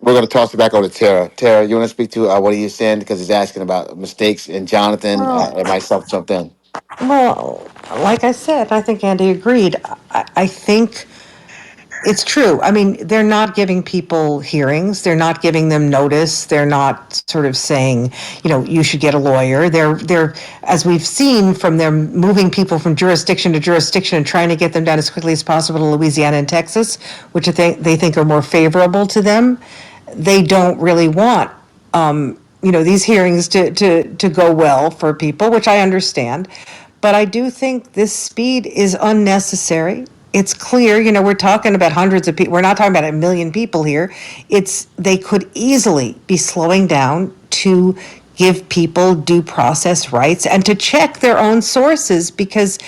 We're going to toss it back over to Tara. Tara, you want to speak to what he's saying because he's asking about mistakes, and Jonathan Well, and myself jumped in. well, like I said, I think Andy agreed. I think it's true. I mean, they're not giving people hearings. They're not giving them notice. They're not sort of saying, you should get a lawyer. They're as we've seen from them moving people from jurisdiction to jurisdiction and trying to get them down as quickly as possible to Louisiana and Texas, which they think are more favorable to them. They don't really want these hearings to go well for people, which I understand. But I do think this speed is unnecessary. It's clear, we're talking about hundreds of people. We're not talking about a million people here. They could easily be slowing down to give people due process rights and to check their own sources because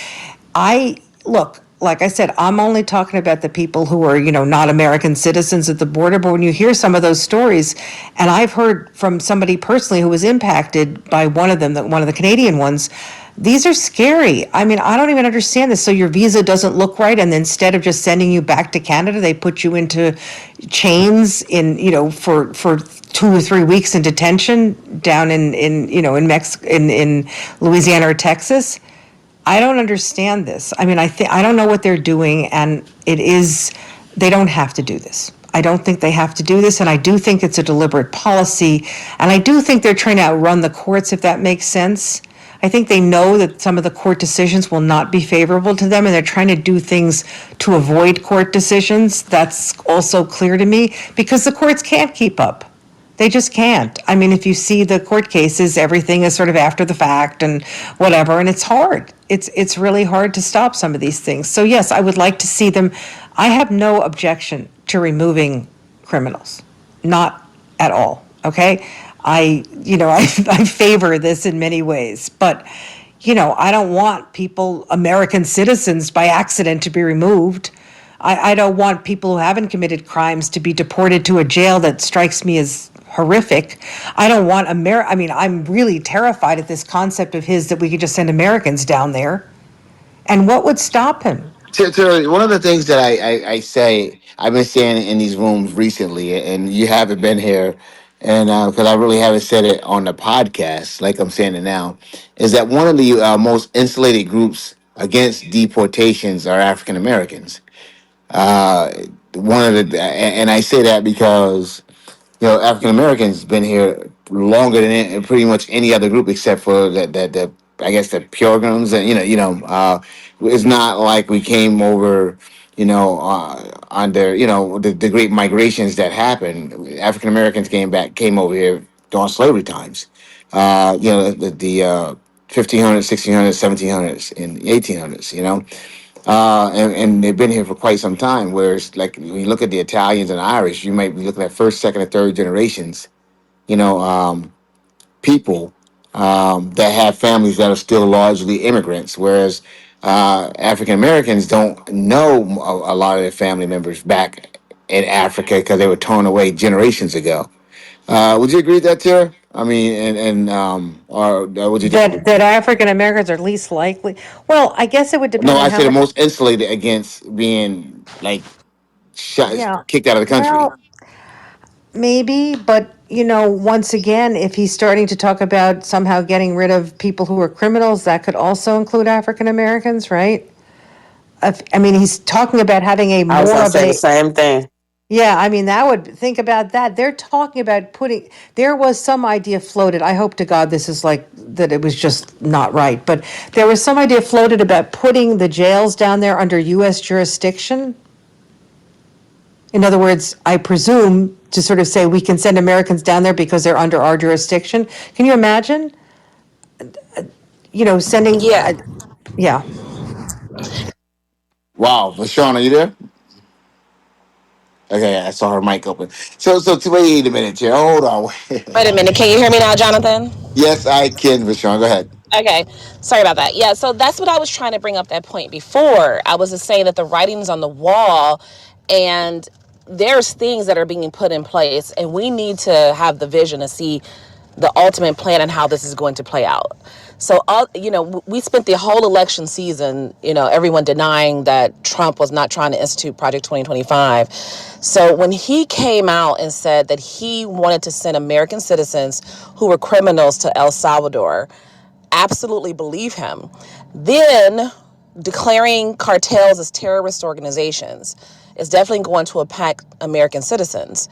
look, like I said, I'm only talking about the people who are, not American citizens at the border. But when you hear some of those stories, and I've heard from somebody personally who was impacted by one of them, one of the Canadian ones, these are scary. I mean, I don't even understand this. So your visa doesn't look right, and instead of just sending you back to Canada, they put you into chains for 2 or 3 weeks in detention down in Mexico, in Louisiana or Texas. I don't understand this. I mean, I don't know what they're doing, and they don't have to do this. I don't think they have to do this, and I do think it's a deliberate policy, and I do think they're trying to outrun the courts, if that makes sense. I think they know that some of the court decisions will not be favorable to them, and they're trying to do things to avoid court decisions. That's also clear to me, because the courts can't keep up. They just can't. I mean, if you see the court cases, everything is sort of after the fact and whatever, and it's hard. It's really hard to stop some of these things. So yes, I would like to see them. I have no objection to removing criminals, not at all. Okay, I favor this in many ways, but I don't want American citizens by accident to be removed. I don't want people who haven't committed crimes to be deported to a jail that strikes me as horrific. I don't want I mean, I'm really terrified at this concept of his that we could just send Americans down there. And what would stop him? One of the things that I say, I've been saying in these rooms recently, and you haven't been here, and because I really haven't said it on the podcast like I'm saying it now, is that one of the most insulated groups against deportations are African Americans. Uh, One of the, and I say that because African Americans been here longer than pretty much any other group except for the I guess the Pilgrims, and it's not like we came over under the great migrations that happened. African Americans came over here during slavery times. The 1500s, 1600s, 1700s, and 1800s. And they've been here for quite some time. Whereas, like when you look at the Italians and Irish, you might be looking at first, second, and third generations. You know, um, People that have families that are still largely immigrants. Whereas African Americans don't know a lot of their family members back in Africa because they were torn away generations ago. Would you agree with that, Tara? I mean, or would you disagree? That African Americans are least likely. Well, I guess it would No, depend on I how say the much. most insulated against being like shot, Yeah. kicked out of the country. Well, maybe, but once again, if he's starting to talk about somehow getting rid of people who are criminals, that could also include African Americans, right? I mean, he's talking about having a I was more gonna of say the a, same thing. yeah, I mean, think about that. They're talking about there was some idea floated. I hope to God this is like, that it was just not right. But there was some idea floated about putting the jails down there under U.S. jurisdiction. In other words, I presume to sort of say we can send Americans down there because they're under our jurisdiction. Can you imagine, sending, Yeah. yeah. Wow, Sean, are you there? Okay, I saw her mic open. Wait a minute here. Hold on. Wait a minute. Can you hear me now, Jonathan? Yes, I can, Sean. Go ahead. Okay. Sorry about that. Yeah. So that's what I was trying to bring up that point before. I was just saying that the writing's on the wall, and there's things that are being put in place, and we need to have the vision to see the ultimate plan and how this is going to play out. So, we spent the whole election season, everyone denying that Trump was not trying to institute Project 2025. So when he came out and said that he wanted to send American citizens who were criminals to El Salvador, absolutely believe him. Then declaring cartels as terrorist organizations is definitely going to impact American citizens.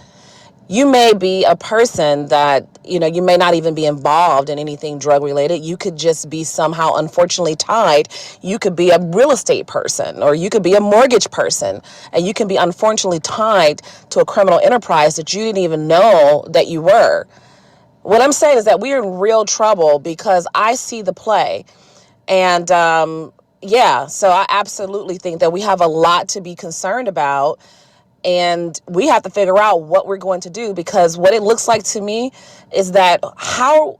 You may be a person that, you may not even be involved in anything drug related. You could just be somehow unfortunately tied. You could be a real estate person, or you could be a mortgage person, and you can be unfortunately tied to a criminal enterprise that you didn't even know that you were. What I'm saying is that we're in real trouble because I see the play. And yeah, so I absolutely think that we have a lot to be concerned about, and we have to figure out what we're going to do, because what it looks like to me is that how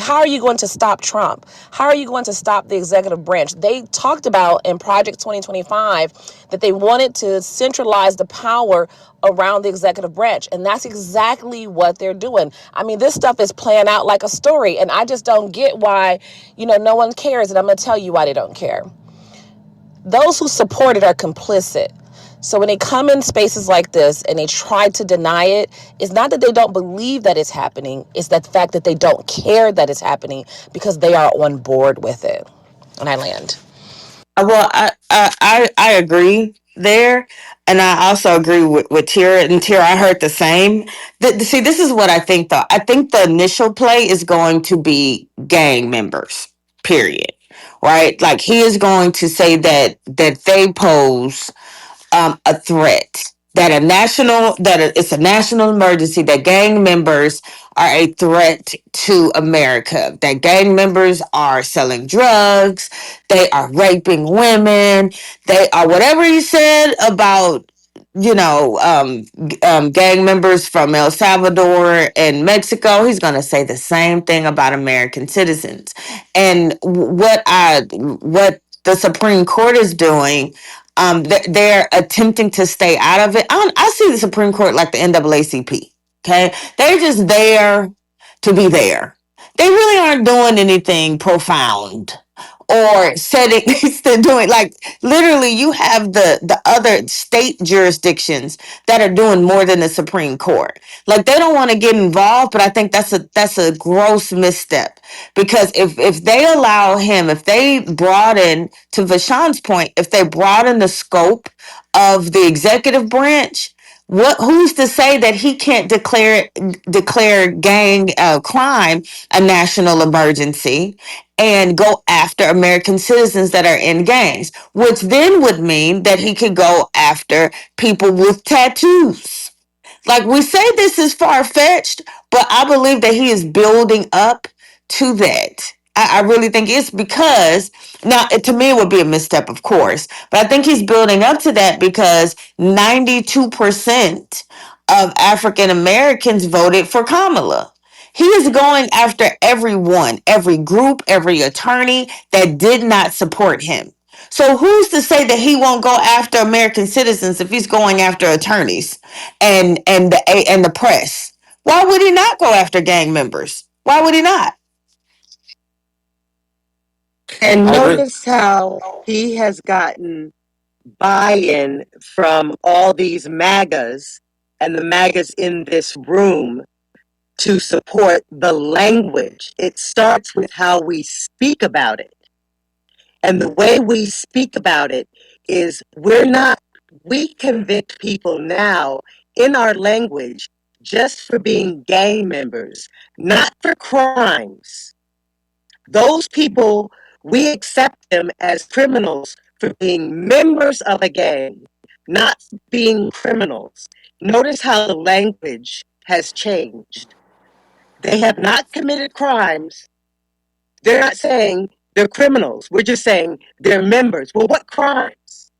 are you going to stop Trump? How are you going to stop the executive branch? They talked about in Project 2025 that they wanted to centralize the power around the executive branch. And that's exactly what they're doing. I mean, this stuff is playing out like a story. And I just don't get why, no one cares. And I'm going to tell you why they don't care. Those who support it are complicit. So when they come in spaces like this and they try to deny it, it's not that they don't believe that it's happening. It's that the fact that they don't care that it's happening because they are on board with it. And I land. Well, I agree there, and I also agree with Tira. And Tira, I heard the same. See, this is what I think. Though I think the initial play is going to be gang members. Period. Right? Like he is going to say that they pose a threat, it's a national emergency, that gang members are a threat to America, that gang members are selling drugs, they are raping women, they are whatever he said about gang members from El Salvador and Mexico. He's going to say the same thing about American citizens. And what the Supreme Court is doing, they're attempting to stay out of it. I see the Supreme Court like the NAACP. Okay, they're just there to be there. They really aren't doing anything profound or setting. They're doing, like, literally, you have the other state jurisdictions that are doing more than the Supreme Court. Like, they don't want to get involved, but I think that's a gross misstep, because if they allow him, if they broaden, to Vashan's point, if they broaden the scope of the executive branch, who's to say that he can't declare gang crime a national emergency and go after American citizens that are in gangs, which then would mean that he could go after people with tattoos. Like, we say this is far fetched, but I believe that he is building up to that. I really think it's because, now, to me, it would be a misstep, of course, but I think he's building up to that because 92% of African Americans voted for Kamala. He is going after everyone, every group, every attorney that did not support him. So who's to say that he won't go after American citizens if he's going after attorneys and the press? Why would he not go after gang members? Why would he not? And I agree. notice how he has gotten buy-in from all these MAGAs and the MAGAs in this room to support the language. It starts with how we speak about it. And the way we speak about it is we convict people now in our language just for being gang members, not for crimes. Those people, we accept them as criminals for being members of a gang, not being criminals. Notice how the language has changed. They have not committed crimes. They're not saying they're criminals. We're just saying they're members. Well, what crimes?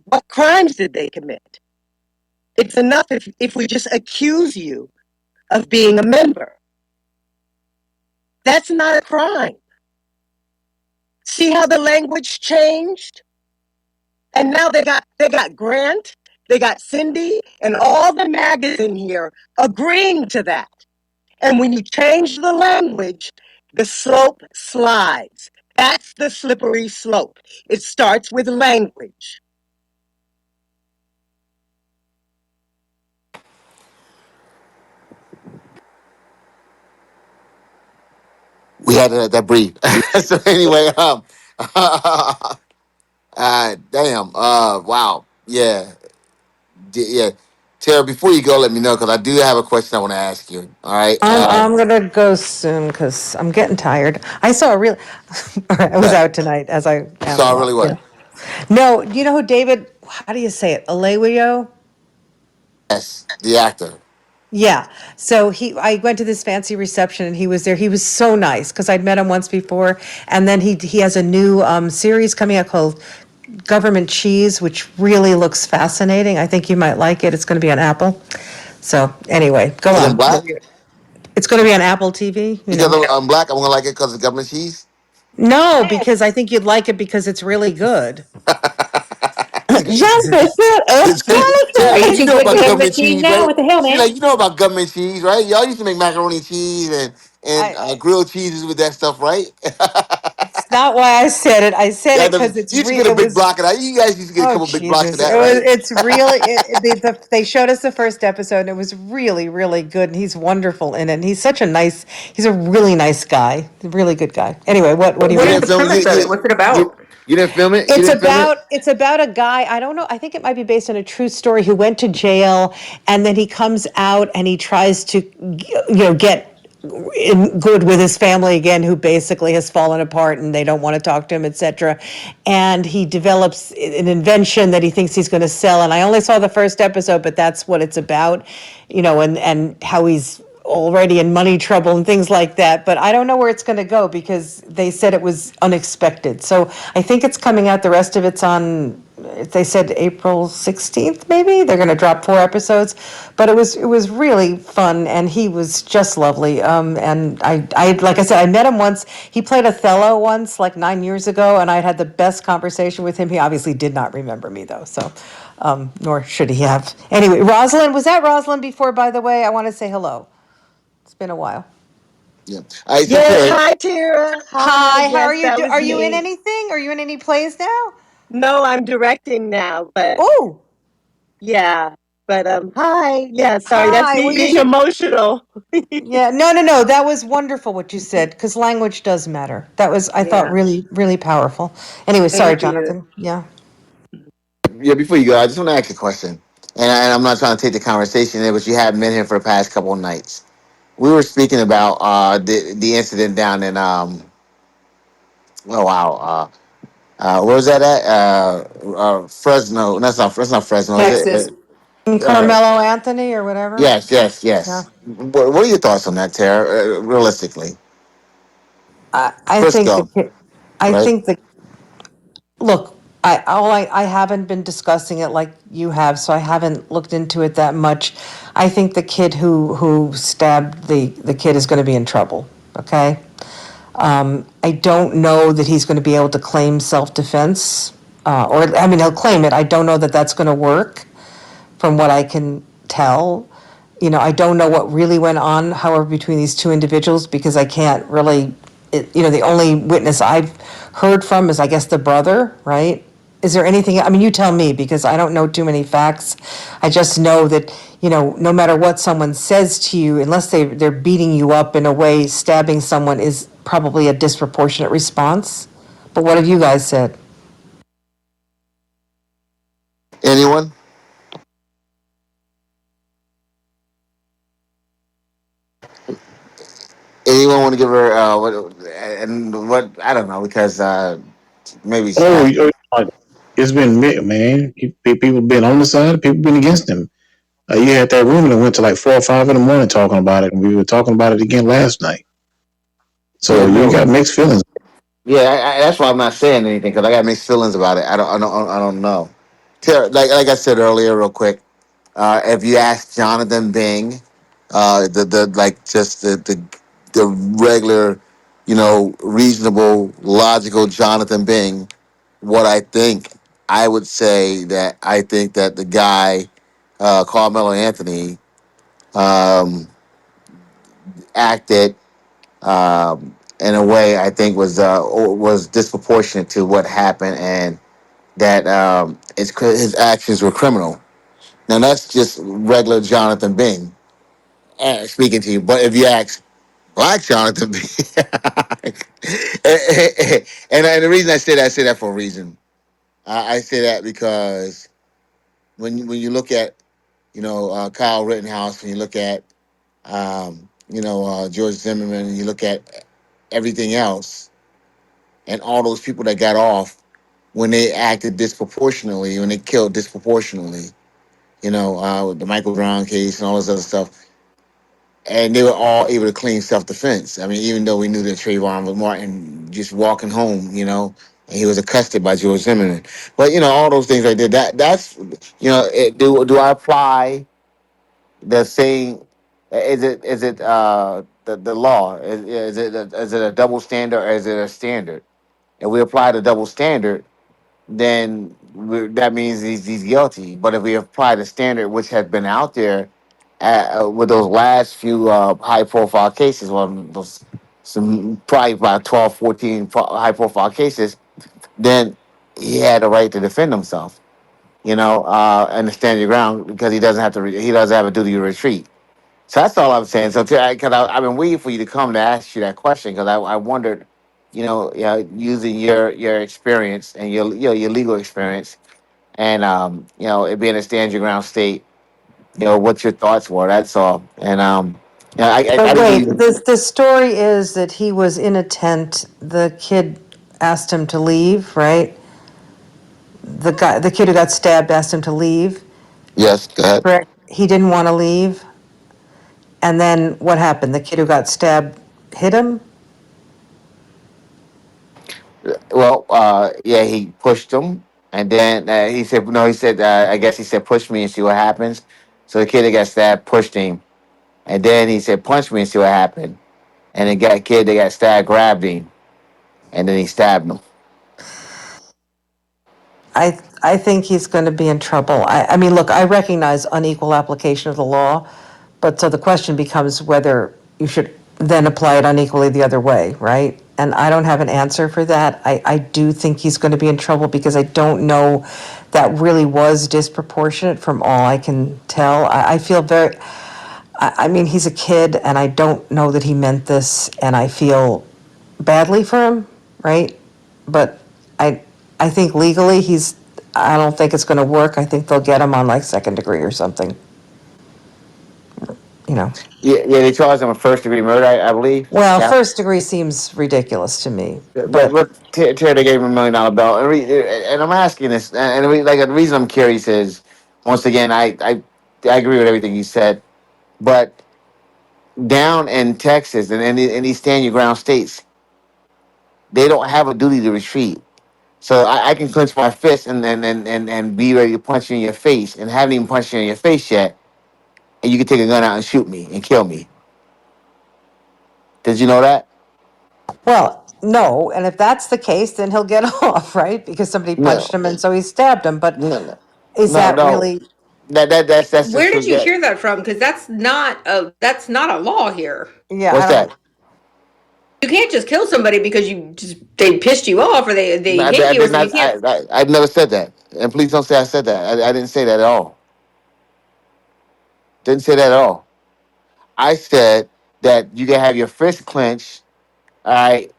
What crimes did they commit? It's enough if we just accuse you of being a member. That's not a crime. See how the language changed? And now they got Grant, they got Cindy, and all the maggots in here agreeing to that. And when you change the language, The slope slides. That's the slippery slope. It starts with language. We had to let that breathe. So anyway, damn, wow, yeah, yeah. Tara, before you go, let me know because I do have a question I want to ask you. All right. I'm gonna go soon because I'm getting tired. I saw a real. I was Okay. out tonight, as I am a So lot. really, Yeah. what? No, you know who David? How do you say it? Alewio. Yes, the actor. Yeah. So I went to this fancy reception and he was there. He was so nice because I'd met him once before. And then he has a new series coming out called Government Cheese, which really looks fascinating. I think you might like it. It's going to be on Apple. So anyway, go Because I'm on. black. It's going to be on Apple TV, you Because know. I'm black, I'm gonna like it because of government cheese. No, because I think you'd like it because it's really good. Jumper, shut up. Tara, Are you like you too know good for about government government cheese cheese, now? right? What the hell, She man? like you know about government cheese, right? Y'all used to make macaroni and cheese and I grilled cheeses with that stuff, right? It's not why I said it. I said Yeah, it because you used to get a it big was. block of that. You guys used to get a Oh couple big blocks of Jesus! that, right? It's really. They showed us the first episode, and it was really, really good. And he's wonderful in it. And he's such a nice. He's a really nice guy. A really good guy. Anyway, what do you What You is want? didn't the film premise it. of it? What's it You, about? you didn't film it. You It's didn't film it. about a guy, I don't know, I think it might be based on a true story, who went to jail and then he comes out and he tries to get in good with his family again, who basically has fallen apart and they don't want to talk to him, etc. And he develops an invention that he thinks he's going to sell, and I only saw the first episode, but that's what it's about, and how he's already in money trouble and things like that. But I don't know where it's going to go because they said it was unexpected. So I think it's coming out. The rest of it's on. They said April 16th, maybe they're going to drop 4 episodes. But it was really fun, and he was just lovely. And I like I said, I met him once. He played Othello once, like 9 years ago, and I had the best conversation with him. He obviously did not remember me though, so nor should he have. Anyway, Rosalind, was that Rosalind before? By the way, I want to say hello. It's been a while. Yeah. All right. So Yes, Tara, hi Tara. Hi, Hi, how yes, are you? that was Are you in me. anything? Are you in any plays now? No, I'm directing now, but Oh, yeah. But hi. Yeah, sorry, that's hi. me Well, you being should. emotional. Yeah, no, no, no. That was wonderful what you said because language does matter. That was, I thought, Yeah, really, really powerful. Anyway, sorry, thank you. Jonathan. Yeah. yeah. Before you go, I just want to ask you a question, and I'm not trying to take the conversation there, but you have been here for the past couple of nights. We were speaking about the incident down in oh wow where was that at Fresno? That's not Fresno, is it? Texas. And Carmelo Anthony or whatever. Yes, yes, Yeah. yes. What are your thoughts on that, Tara? Realistically, I think Frisco, I right? think the look. I haven't been discussing it like you have, so I haven't looked into it that much. I think the kid who stabbed the kid is going to be in trouble. Okay. I don't know that he's going to be able to claim self-defense, or I mean, he'll claim it. I don't know that that's going to work, from what I can tell. I don't know what really went on, however, between these two individuals because I can't really. The only witness I've heard from is, I guess, the brother, right? Is there anything? I mean, you tell me because I don't know too many facts. I just know that no matter what someone says to you, unless they're beating you up in a way, stabbing someone is probably a disproportionate response. But what have you guys said? Anyone? Anyone want to give her what? I don't know because maybe she Oh, has. it's been mixed, man. People been on the side, people been against him. You had that room that went to like 4 or 5 in the morning talking about it, and we were talking about it again last night. Yeah, So you no. got mixed feelings. Yeah, that's why I'm not saying anything because I got mixed feelings about it. I don't know. Tara, like I said earlier, real quick. If you ask Jonathan Bing, the like just the regular, reasonable, logical Jonathan Bing, what I think, I would say that I think that the guy, Carmelo Anthony, um, acted in a way I think was disproportionate to what happened, and that his actions were criminal. Now that's just regular Jonathan Bing speaking to you. But if you ask Black Jonathan Bing, and the reason I say that for a reason. I say that because when you look at Kyle Rittenhouse, when you look at George Zimmerman, and you look at everything else, and all those people that got off when they acted disproportionately, when they killed disproportionately, with the Michael Brown case and all this other stuff, and they were all able to claim self defense. I mean, even though we knew that Trayvon was Martin just walking home, and he was accosted by George Zimmerman, but all those things right there. That's do I apply the saying? Is it the law? Is it a double standard or is it a standard? If we apply the double standard, then that means he's guilty. But if we apply the standard which has been out there with those last few high profile cases, well, those some probably about 12, 14 high profile cases, then he had a right to defend himself, and to stand your ground because he doesn't have a duty to retreat. So that's all I'm saying. So, because I've been waiting for you to come to ask you that question because I wondered, using your experience and your legal experience, and it being a stand your ground state, what your thoughts were. That's all. And I But didn't wait, even. the story is that he was in a tent. The kid asked him to leave, right? The kid who got stabbed asked him to leave. Yes, go ahead. Correct. He didn't want to leave. And then what happened? The kid who got stabbed hit him? Well, yeah, he pushed him, and then he said, no, he said, I guess he said, push me and see what happens. So the kid that got stabbed pushed him, and then he said, punch me and see what happened. And the kid that got stabbed grabbed him, and then he stabbed him. I think he's going to be in trouble. I mean, look, I recognize unequal application of the law, but so the question becomes whether you should then apply it unequally the other way, right? And I don't have an answer for that. I do think he's going to be in trouble because I don't know that really was disproportionate from all I can tell. I feel very, I mean, he's a kid and I don't know that he meant this and I feel badly for him, right? But I, I think legally I don't think it's gonna work. I think they'll get him on like second degree or something, you know. Yeah, they charged him with first degree murder, I believe. Well, Yeah, first degree seems ridiculous to me, but but Terry, they gave him $1 million bill, and I'm asking this, and the reason I'm curious is, once again, I agree with everything you said, but down in Texas and in these stand your ground states, they don't have a duty to retreat. So I can clench my fist and be ready to punch you in your face, and haven't even punched you in your face yet, and you can take a gun out and shoot me and kill me. Did you know that? well, no. And if that's the case, then he'll get off, right? Because somebody punched No, him and so he stabbed him. But no, no, is no, that no. really? That's Where just did you that. hear that from? Because that's not a law here. Yeah, I What's don't. that? You can't just kill somebody because they pissed you off or they No, hit I you or did something. not. You can't. I've never said that. And please don't say I said that. I didn't say that at all. Didn't say that at all. I said that you can have your fist clenched, all right,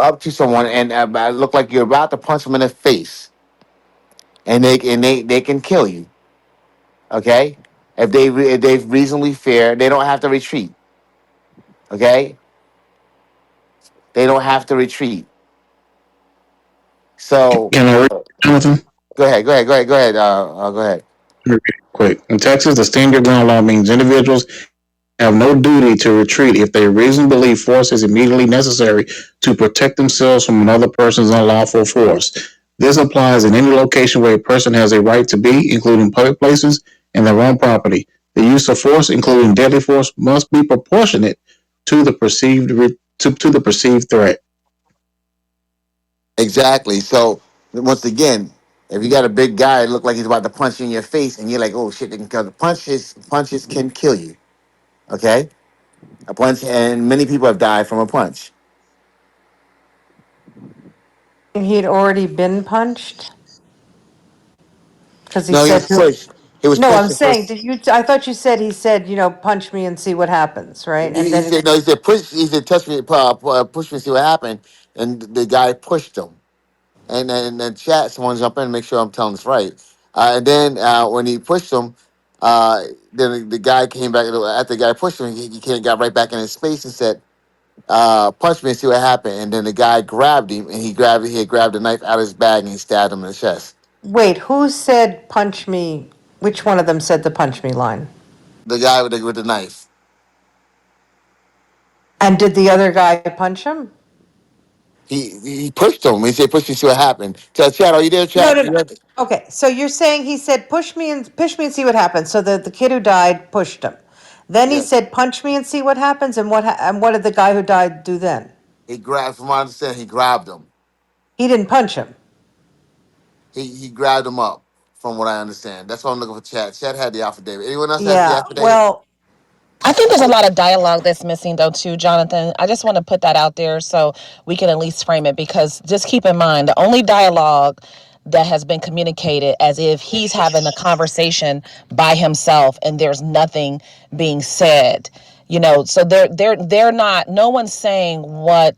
up to someone, and look like you're about to punch them in the face, and they can kill you. Okay, if they reasonably fear, they don't have to retreat. Okay, they don't have to retreat. So Can I read, Jonathan? go ahead. Go ahead. Real quick. In Texas, the stand your ground law means individuals have no duty to retreat if they reasonably believe force is immediately necessary to protect themselves from another person's unlawful force. This applies in any location where a person has a right to be, including public places and their own property. The use of force, including deadly force, must be proportionate to the to the perceived threat. Exactly. So once again, if you got a big guy look like he's about to punch you in your face, and you're like, "Oh shit!" They can kill. Punches can kill you. Okay, a punch, and many people have died from a punch. He'd already been punched? Because he No, he said, was pushed. He was no, I'm pushed. saying, did you, I thought you said, he said, punch me and see what happens, right? And He then, said no. He said push. He said touch me, push me, see what happened. And the guy pushed him. And then in the chat, someone jump in and make sure I'm telling this right. And then when he pushed him, then the guy came back. After the guy pushed him, he got right back in his space and said, "Punch me and see what happened." And then the guy grabbed him, and he had grabbed a knife out of his bag and he stabbed him in the chest. wait, who said punch me? Which one of them said the punch me line? The guy with the knife. And did the other guy punch him? He pushed him. He said, "Push me, see what happened." Tell chat, are you there, No, chat? no, no. Okay, so you're saying he said push me and see what happens. So the kid who died pushed him. Then he Yes. said punch me and see what happens. And what did the guy who died do then? He grabbed. From what I understand, he grabbed him. He didn't punch him. He grabbed him up. From what I understand, that's why I'm looking for chat. Chat had the affidavit. Anyone else has the Yeah. affidavit? Well, I think there's a lot of dialogue that's missing, though, too, Jonathan. I just want to put that out there so we can at least frame it, because just keep in mind the only dialogue that has been communicated as if he's having a conversation by himself and there's nothing being said. So they're not. No one's saying what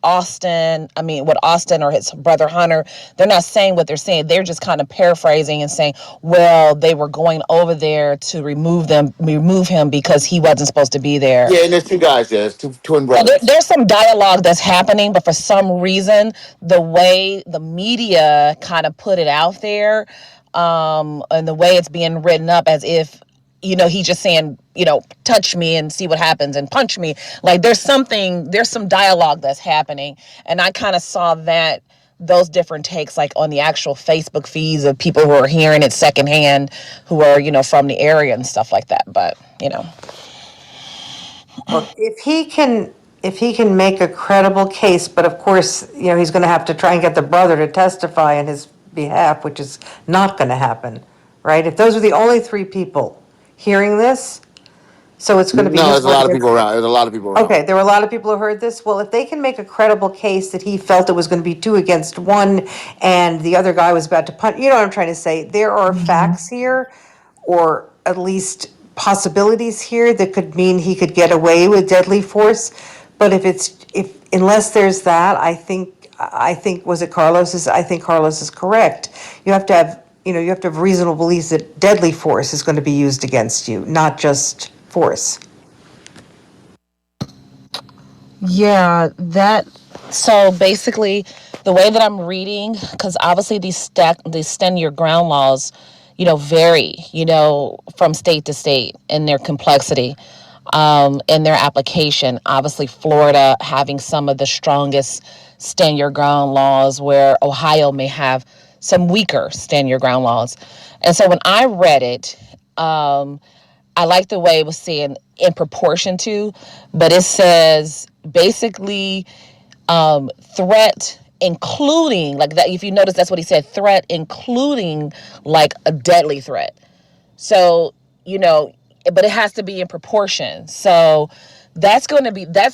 Austin or his brother Hunter, they're not saying what they're saying. They're just kind of paraphrasing and saying, well, they were going over there to remove him because he wasn't supposed to be there. Yeah, and there's two guys there. There's two twin So brothers. there's some dialogue that's happening, but for some reason, the way the media kind of put it out there, and the way it's being written up as if, he's just saying, touch me and see what happens and punch me. Like there's some dialogue that's happening. And I kind of saw those different takes like on the actual Facebook feeds of people who are hearing it secondhand, who are, from the area and stuff like that. But, look, if he can make a credible case, but of course, he's going to have to try and get the brother to testify in his behalf, which is not going to happen, right? If those are the only three people hearing this, so it's going to be No, his there's a word lot of people against. around. There's a lot of people around. Okay, there were a lot of people who heard this. Well, if they can make a credible case that he felt it was going to be 2 against 1 and the other guy was about to punch, you know what I'm trying to say? There are facts here, or at least possibilities here that could mean he could get away with deadly force. But unless there's that, I think was it Carlos's? I think Carlos is correct. You have to have reasonable beliefs that deadly force is going to be used against you, not just force. yeah, so basically, the way that I'm reading, because obviously these stand your ground laws, vary, from state to state in their complexity, in their application. Obviously, Florida having some of the strongest stand your ground laws, where Ohio may have some weaker stand your ground laws. And so when I read it, I like the way it was saying in proportion to, but it says basically threat including like that. If you notice, that's what he said, threat including like a deadly threat. So, but it has to be in proportion. So that's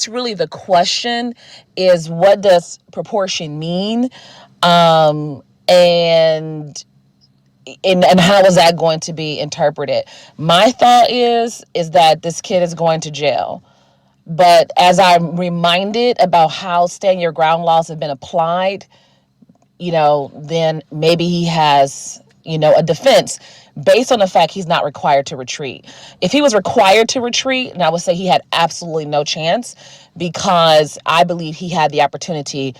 really the question, is what does proportion mean? And how is that going to be interpreted? My thought is that this kid is going to jail. But as I'm reminded about how stand your ground laws have been applied, then maybe he has, a defense based on the fact he's not required to retreat. If he was required to retreat, and I would say he had absolutely no chance, because I believe he had the opportunity,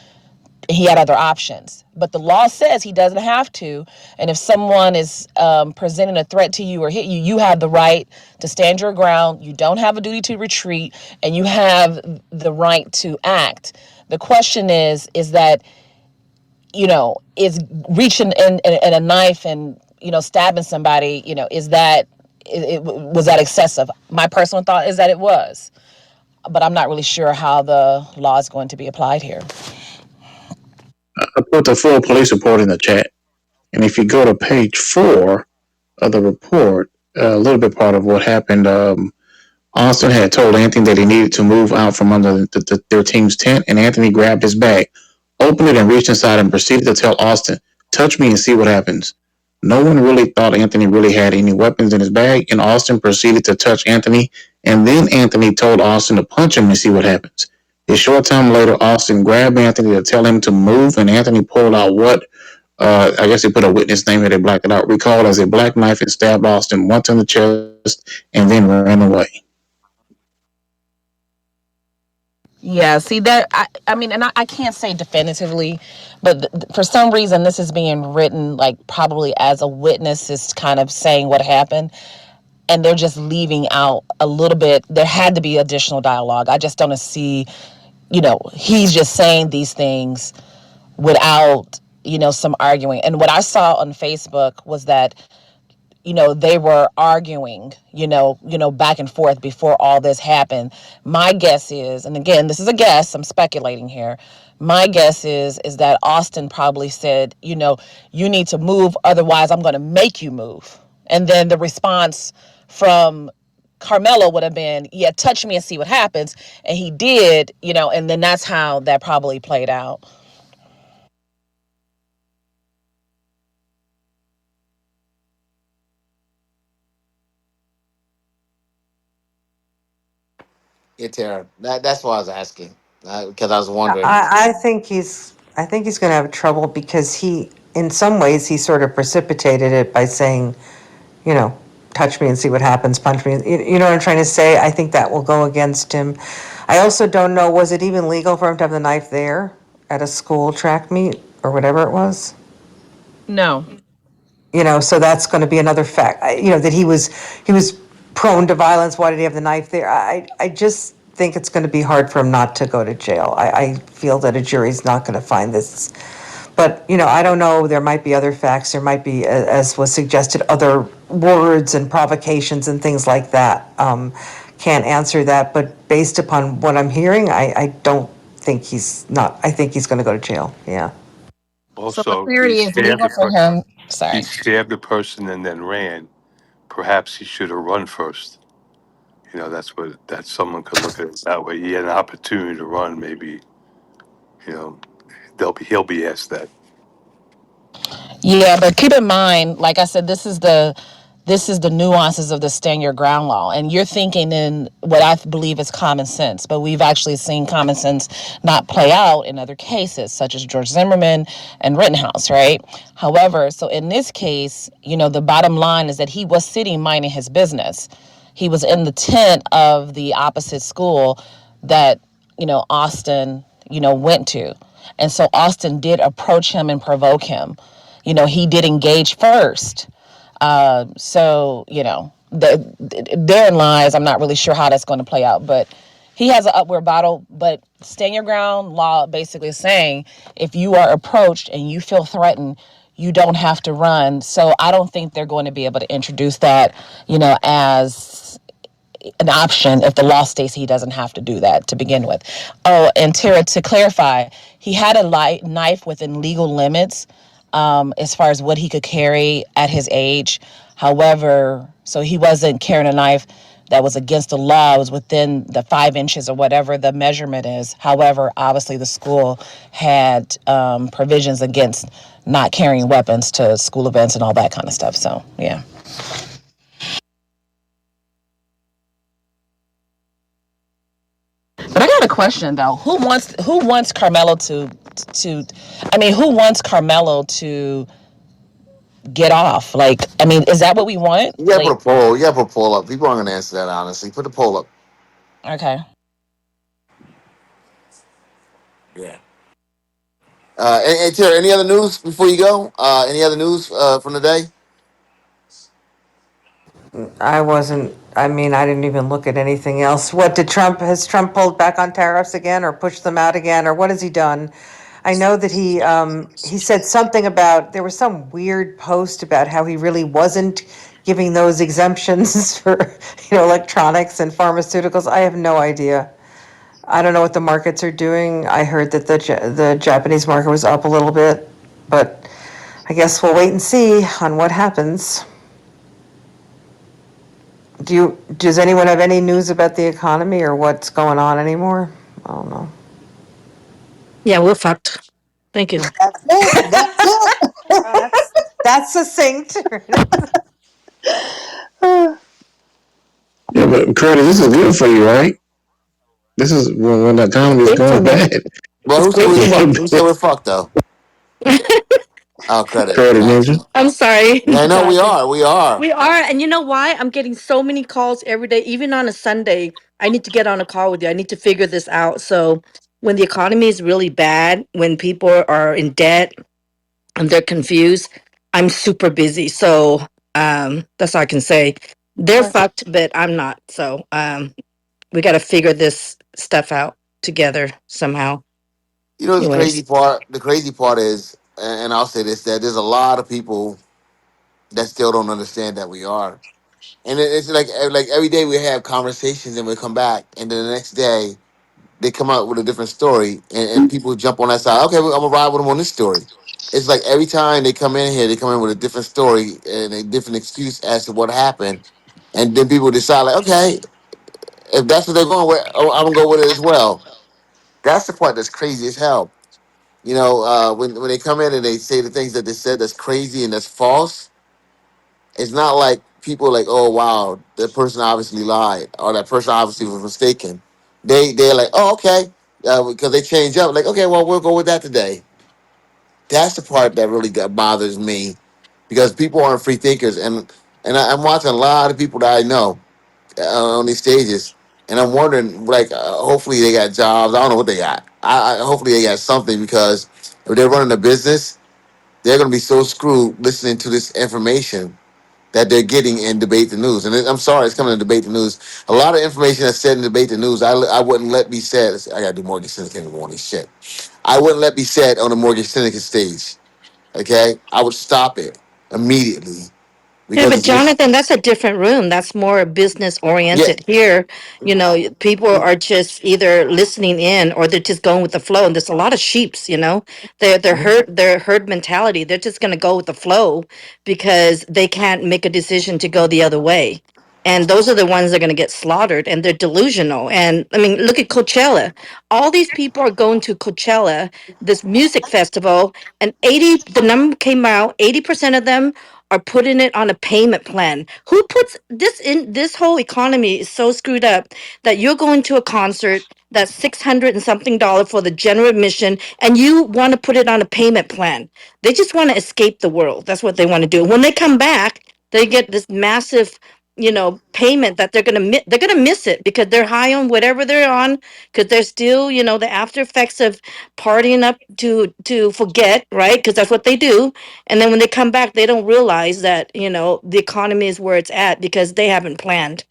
he had other options. But the law says he doesn't have to. And if someone is presenting a threat to you or hit you, you have the right to stand your ground. You don't have a duty to retreat, and you have the right to act. The question is that, is reaching in a knife and, stabbing somebody, is that, was that excessive? My personal thought is that it was. But I'm not really sure how the law is going to be applied here. I put the full police report in the chat. And if you go to page 4 of the report, a little bit part of what happened, Austin had told Anthony that he needed to move out from under their team's tent, and Anthony grabbed his bag. opened it and reached inside and proceeded to tell Austin, touch me and see what happens. No one really thought Anthony really had any weapons in his bag, and Austin proceeded to touch Anthony, and then Anthony told Austin to punch him and see what happens. A short time later, Austin grabbed Anthony to tell him to move, and Anthony pulled out what I guess he put a witness name here, they blacked it out, recalled as a black knife and stabbed Austin once in the chest and then ran away. Yeah, see that I mean, and I can't say definitively, but for some reason this is being written like probably as a witness is kind of saying what happened, and they're just leaving out a little bit. There had to be additional dialogue. I just don't see, he's just saying these things without, some arguing. And what I saw on Facebook was that they were arguing, back and forth before all this happened. My guess is, and again, this is a guess, I'm speculating here. My guess is that Austin probably said, you need to move, otherwise I'm going to make you move. And then the response from Carmelo would have been, yeah, touch me and see what happens. And he did, and then that's how that probably played out. Yeah, Tara. That's why I was asking because I was wondering. I think he's going to have trouble because in some ways, he sort of precipitated it by saying, you know, touch me and see what happens, punch me. You know what I'm trying to say? I think that will go against him. I also don't know, was it even legal for him to have the knife there at a school track meet or whatever it was? No. So that's going to be another fact. That he was prone to violence. Why did he have the knife there? I just think it's going to be hard for him not to go to jail. I feel that a jury's not going to find this. But, I don't know, there might be other facts, there might be, as was suggested, other words and provocations and things like that. Can't answer that, but based upon what I'm hearing, I don't think I think he's going to go to jail, yeah. So for Also, clarity, it's legal for him. he Sorry. stabbed the person and then ran. Perhaps he should have run first. That someone could look at it that way. He had an opportunity to run. Maybe you know he'll be asked that. Yeah, but keep in mind, like I said, this is the nuances of the stand your ground law, and you're thinking in what I believe is common sense, but we've actually seen common sense not play out in other cases, such as George Zimmerman and Rittenhouse, right? However, so in this case, the bottom line is that he was sitting minding his business. He was in the tent of the opposite school that Austin went to, and so Austin did approach him and provoke him. He did engage first. So, therein lies, I'm not really sure how that's going to play out, but he has an upward battle. But stand your ground law basically is saying if you are approached and you feel threatened, you don't have to run. So I don't think they're going to be able to introduce that, as an option if the law states he doesn't have to do that to begin with. Oh, and Tara, to clarify, he had a light knife within legal limits, as far as what he could carry at his age. However, so he wasn't carrying a knife that was against the law. It was within the 5 inches or whatever the measurement is. However, obviously the school had provisions against not carrying weapons to school events and all that kind of stuff. So, yeah. But I got a question though. Who wants Carmelo to I mean, who wants Carmelo to get off? Like, I mean, is that what we want? You gotta put Like, a poll. You gotta put a poll up. People aren't gonna answer that honestly. Put the poll up. okay. Yeah. And Tara, any other news before you go? Any other news from the day? I didn't even look at anything else. Has Trump pulled back on tariffs again or pushed them out again or what has he done? I know that he said something about, there was some weird post about how he really wasn't giving those exemptions for, electronics and pharmaceuticals. I have no idea. I don't know what the markets are doing. I heard that the Japanese market was up a little bit, but I guess we'll wait and see on what happens. Does anyone have any news about the economy or what's going on anymore? I don't know. Yeah, we're fucked. Thank you. That's it. That's it. That's succinct. Yeah, but credit, this is good for you, right? This is when the It's economy is great for going me. bad. Well, It's who said great we for me. fucked? Who said we're fucked though? Oh, credit. Credit Got ninja. you. I'm sorry, Yeah, I know we Jonathan. are. We are. We are, and you know why? I'm getting so many calls every day, even on a Sunday. I need to get on a call with you. I need to figure this out. So, when the economy is really bad, when people are in debt and they're confused, I'm super busy. So, that's all I can say. They're fucked, but I'm not. So, we got to figure this stuff out together somehow. You know, the crazy Anyways, part. The crazy part is, and I'll say this: that there's a lot of people that still don't understand that we are. And it's like every day we have conversations and we come back, and then the next day they come out with a different story, and people jump on that side. Okay, well, I'm gonna ride with them on this story. It's like every time they come in here, they come in with a different story and a different excuse as to what happened, and then people decide like, okay, if that's what they're going with, oh, I'm gonna go with it as well. That's the part that's crazy as hell. You know, when they come in and they say the things that they said that's crazy and that's false, it's not like people like, oh wow, that person obviously lied or that person obviously was mistaken. They're like, oh okay, because they change up. Like, okay, well we'll go with that today. That's the part that really bothers me because people aren't free thinkers, I'm watching a lot of people that I know on these stages, and I'm wondering like, hopefully they got jobs. I don't know what they got. Hopefully they got something because if they're running a business, they're gonna be so screwed listening to this information that they're getting in debate the news. And I'm sorry, it's coming to debate the news. A lot of information that's said in debate the news, I wouldn't let be said. I gotta do mortgage syndicate in the morning. Shit, I wouldn't let be said on the mortgage syndicate stage. Okay, I would stop it immediately yeah, because but it's mis- Jonathan, that's a different room. That's more business yeah. oriented. Here, people are just either listening in or they're just going with the flow. And there's a lot of sheeps. They're herd mentality. They're just gonna go with the flow because they can't make a decision to go the other way. And those are the ones that are going to get slaughtered, and they're delusional. And I mean, look at Coachella. All these people are going to Coachella, this music festival, and the number came out, 80% of them are putting it on a payment plan. Who puts this in? This whole economy is so screwed up that you're going to a concert that's 600 and something dollar for the general admission, and you want to put it on a payment plan. They just want to escape the world. That's what they want to do. When they come back, they get this massive payment that they're gonna miss it because they're high on whatever they're on, because they're still the after effects of partying up to forget, right? Because that's what they do. And then when they come back, they don't realize that the economy is where it's at because they haven't planned.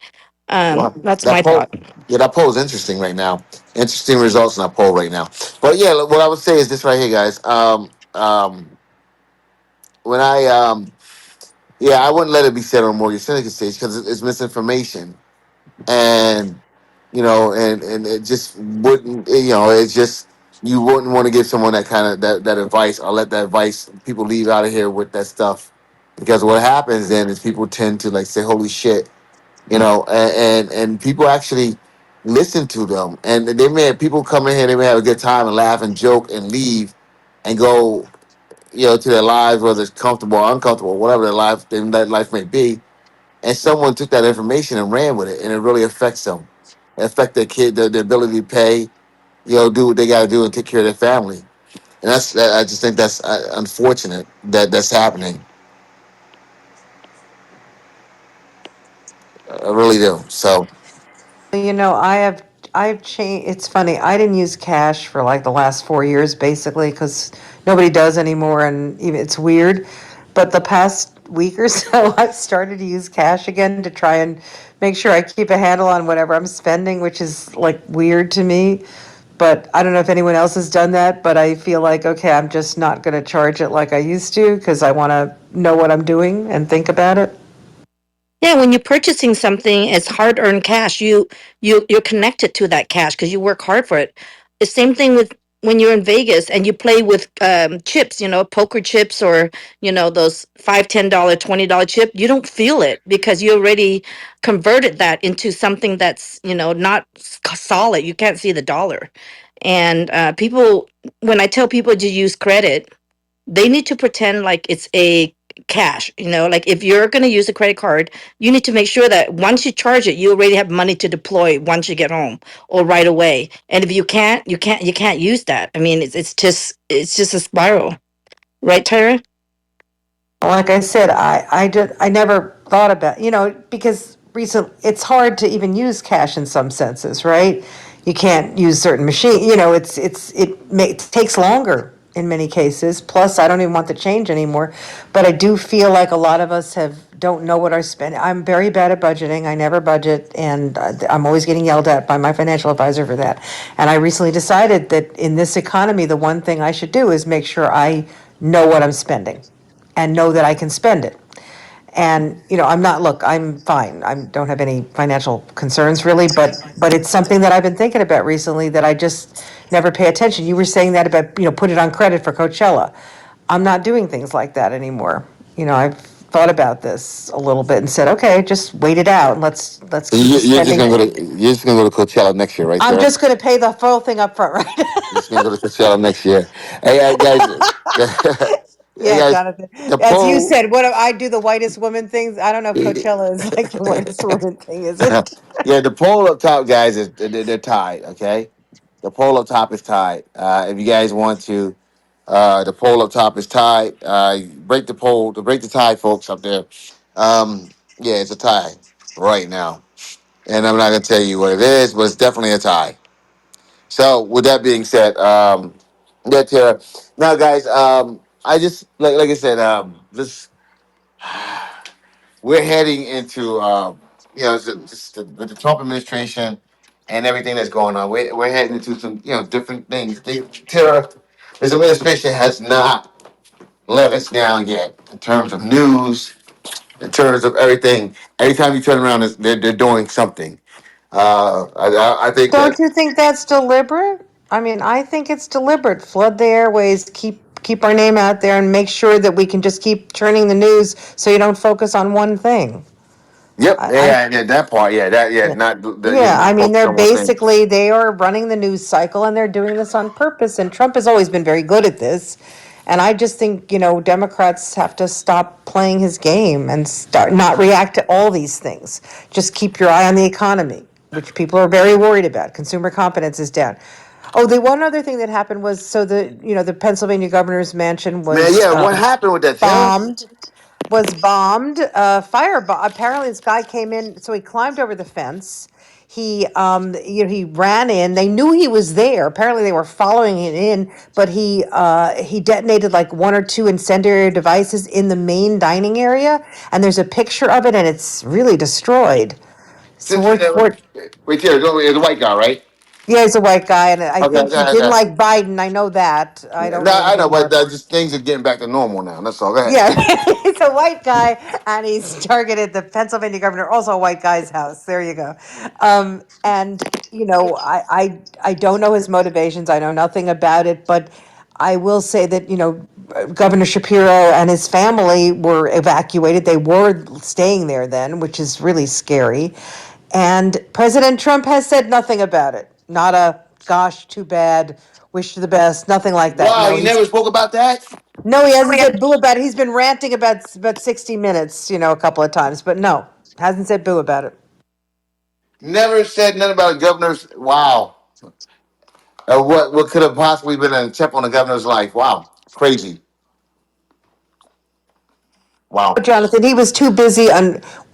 Well, That's that my poll, thought. yeah, that poll is interesting right now. Interesting results in that poll right now. But yeah, look, what I would say is this right here, guys. When yeah, I wouldn't let it be said on mortgage syndicate stage because it's misinformation, and and it just wouldn't, it's just you wouldn't want to give someone that kind of that advice or let that advice people leave out of here with that stuff because what happens then is people tend to like say holy shit, and people actually listen to them, and they may have people come in here, they may have a good time and laugh and joke and leave and go, to their lives, whether it's comfortable or uncomfortable, whatever that life may be, and someone took that information and ran with it, and it really affects them. It affects their kid, their ability to pay, do what they got to do and take care of their family, and I just think that's unfortunate that that's happening. I really do. So I've changed. It's funny. I didn't use cash for like the last 4 years, basically, because nobody does anymore, and even it's weird. But the past week or so, I've started to use cash again to try and make sure I keep a handle on whatever I'm spending, which is like weird to me. But I don't know if anyone else has done that. But I feel like okay, I'm just not going to charge it like I used to because I want to know what I'm doing and think about it. Yeah, when you're purchasing something, it's hard earned cash. You're connected to that cash because you work hard for it. The same thing with when you're in Vegas and you play with chips, poker chips or those $5, $10, $20 chip. You don't feel it because you already converted that into something that's not solid. You can't see the dollar, And people, when I tell people to use credit, they need to pretend like it's a cash. Like if you're going to use a credit card, you need to make sure that once you charge it, you already have money to deploy once you get home or right away. And if you can't use that. I mean, it's just a spiral, right, Tyra? Like I said, I never thought about, because it's hard to even use cash in some senses, right? You can't use certain machine, it takes longer in many cases. Plus, I don't even want the change anymore. But I do feel like a lot of us don't know what our spend. I'm very bad at budgeting. I never budget, and I'm always getting yelled at by my financial advisor for that. And I recently decided that in this economy, the one thing I should do is make sure I know what I'm spending and know that I can spend it. And, I'm fine. I don't have any financial concerns really, but it's something that I've been thinking about recently that I just never pay attention. You were saying that about, put it on credit for Coachella. I'm not doing things like that anymore. I've thought about this a little bit and said, okay, just wait it out. Let's So keep the you're just spending. gonna you're just gonna go to Coachella next year, right, I'm Tara? just going to pay the full thing up front, right? You're just gonna go to Coachella next year. Hey, guys, hey Yeah, guys, Jonathan. the As you poll. said, what if I do the whitest woman things? I don't know if Coachella is like the whitest woman thing, is it? Yeah, the poll up top, guys, is they're tied. Okay, the poll up top is tied. If you guys want to, the poll up top is tied. Break the poll to break the tie, folks up there. Yeah, it's a tie right now, and I'm not gonna tell you what it is, but it's definitely a tie. So, with that being said, yeah, Tara. Now, guys, I just like I said, this we're heading into with the Trump administration and everything that's going on. We're heading into some different things. Tara, this administration has not let us down yet in terms of news, in terms of everything. Every time you turn around, they're doing something. I think Don't that. you think that's deliberate? I mean, I think it's deliberate. Flood the airways, keep our name out there, and make sure that we can just keep turning the news so you don't focus on one thing. Yep, I yeah, yeah, that part, yeah, that, yeah, Yeah. not Yeah, I not mean, focus on one thing. they are running the news cycle and they're doing this on purpose. And Trump has always been very good at this. And I just think, Democrats have to stop playing his game and start not react to all these things. Just keep your eye on the economy, which people are very worried about. Consumer confidence is down. Oh, the one other thing that happened was so the Pennsylvania governor's mansion Man, was yeah, what happened with that, Tara? bombed. Apparently, this guy came in, so he climbed over the fence. He ran in. They knew he was there. Apparently, they were following it in, but he detonated like one or two incendiary devices in the main dining area, and there's a picture of it, and it's really destroyed. So Since wait, Tara, it's a white guy, right? yeah, he's a white guy, and I Okay, think he okay, didn't okay. like Biden. I know that. I don't No, know I know, anything but more. just things are getting back to normal now. That's all. Go ahead. Yeah, he's a white guy, and he's targeted the Pennsylvania governor, also a white guy's house. There you go. And I don't know his motivations. I know nothing about it, but I will say that Governor Shapiro and his family were evacuated. They were staying there then, which is really scary. And President Trump has said nothing about it. Not a gosh, too bad. Wish you the best. Nothing like that. Wow, No, you never spoke about that. he hasn't said boo about it. He's been ranting about 60 minutes, a couple of times, but no, hasn't said boo about it. Never said nothing about a governor's. Wow, what could have possibly been an attempt on the governor's life? Wow, crazy. Wow. Jonathan, he was too busy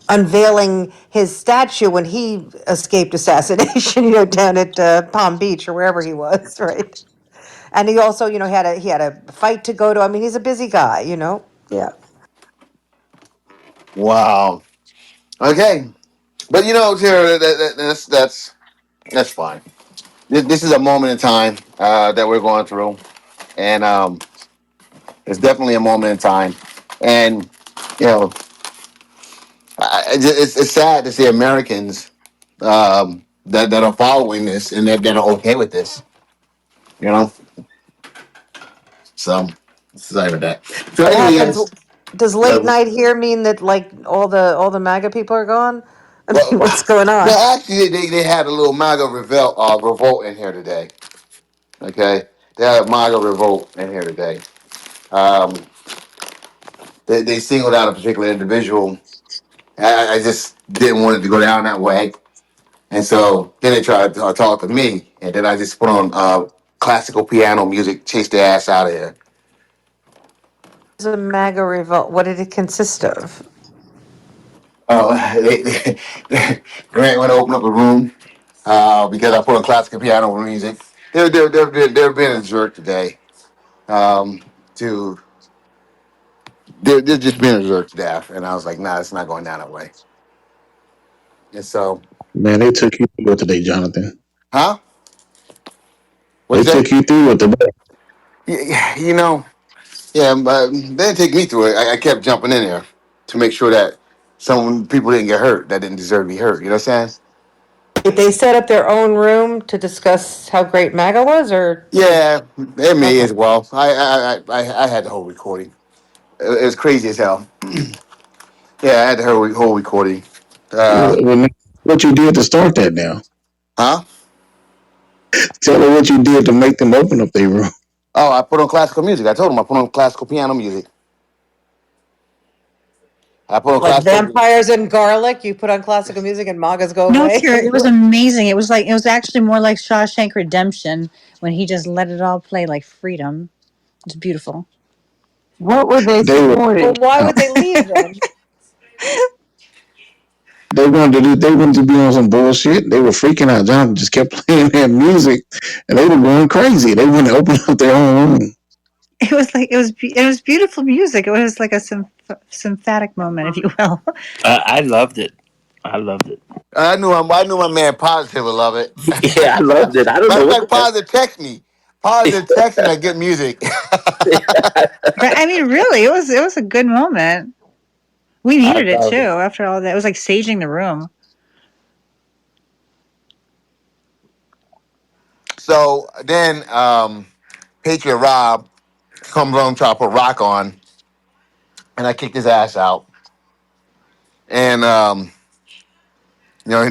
unveiling his statue when he escaped assassination, down at Palm Beach or wherever he was, right? And he also, had a fight to go to. I mean, he's a busy guy. Yeah. Wow. Okay, but Tara, that's fine. This is a moment in time that we're going through, and it's definitely a moment in time, and you know, it's sad to see Americans that are following this and that are okay with this. You know, so sorry about that. So What anyway, happens? guys. Does late night here mean that like all the MAGA people are gone? I mean, Well, what's going on? no, actually, they had a little MAGA revolt in here today. Okay, they had a MAGA revolt in here today. Um, they singled out a particular individual. I just didn't want it to go down that way, and so then they tried to talk to me, and then I just put on classical piano music, chased their ass out of here. It was a MAGA revolt. What did it consist of? Oh, Grant went to open up a room because I put on classical piano music. They're being a jerk today. To they're just being a jerk to death, and I was like, nah, it's not going down that way. And so, Man, they took you through it today, Jonathan. huh? What'd They you say? took you through it today. Yeah, you know, yeah, but they didn't take me through it. I kept jumping in there to make sure that some people didn't get hurt that didn't deserve to be hurt. You know what I'm saying? They set up their own room to discuss how great MAGA was, or Yeah, and me okay. as well. I had the whole recording. It was crazy as hell. Yeah, I had the whole recording. Uh, Well, what you did to start that now? huh? Tell her what you did to make them open up their room. Oh, I put on classical music. I told them I put on classical piano music. I put on Like classical. vampires and garlic, you put on classical music and MAGAs go No, away. Tara, it was amazing. It was like it was actually more like Shawshank Redemption when he just let it all play like freedom. It's beautiful. What were they They were Well, supporting? why would they leave then? they wanted to do. They wanted to be on some bullshit. They were freaking out. Jonathan just kept playing that music, and they were going crazy. They wanted to open up their own room. It was like it was beautiful music. It was like a symphatic moment, if you will. I loved it. I loved it. I knew my man Positive would love it. Yeah, I loved it. I don't Matter know of what fact, the hell. Positive text me. Positive text me that good music. But I mean, really, it was a good moment. We I needed it too. loved it. After all that, it was like saging the room. So then Patriot Rob comes on try to put rock on, and I kicked his ass out. And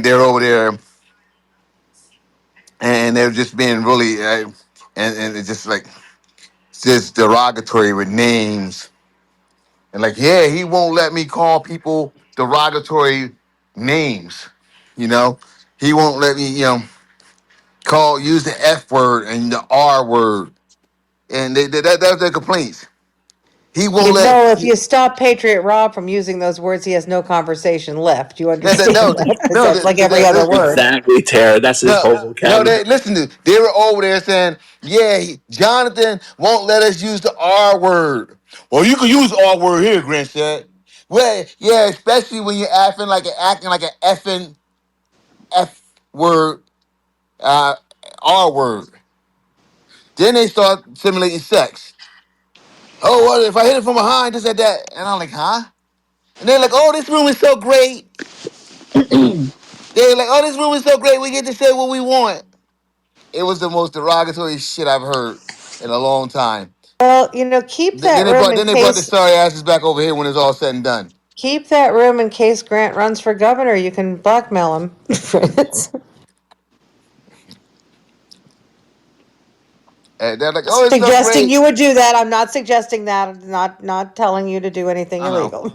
they're over there, and they're just being really, and it's just like just derogatory with names, and like, yeah, he won't let me call people derogatory names. You know, he won't let me, use the F word and the R word, and that's their complaints. He won't You let. know, if you stop Patriot Rob from using those words, he has no conversation left. You No, understand that? Because no, that's like every other word. Exactly, Tara. That's his whole no. They vocabulary. listen to. They were over there saying, "Yeah, Jonathan won't let us use the R word." Well, you can use R word here, Grant said. Well, yeah, especially when you're acting like an effing F word, uh, R word. Then they start simulating sex. Oh, what if I hit it from behind? This and that, and I'm like, huh? And they're like, "Oh, this room is so great." They're like, "Oh, this room is so great. We get to say what we want." It was the most derogatory shit I've heard in a long time. Well, keep that room in Then they brought the case sorry asses back over here when it's all said and done. Grant runs for governor. You can blackmail him. And they're like, "Oh, it's so Suggesting great." you would do that. I'm not suggesting that. I'm not telling you to do anything I know. illegal.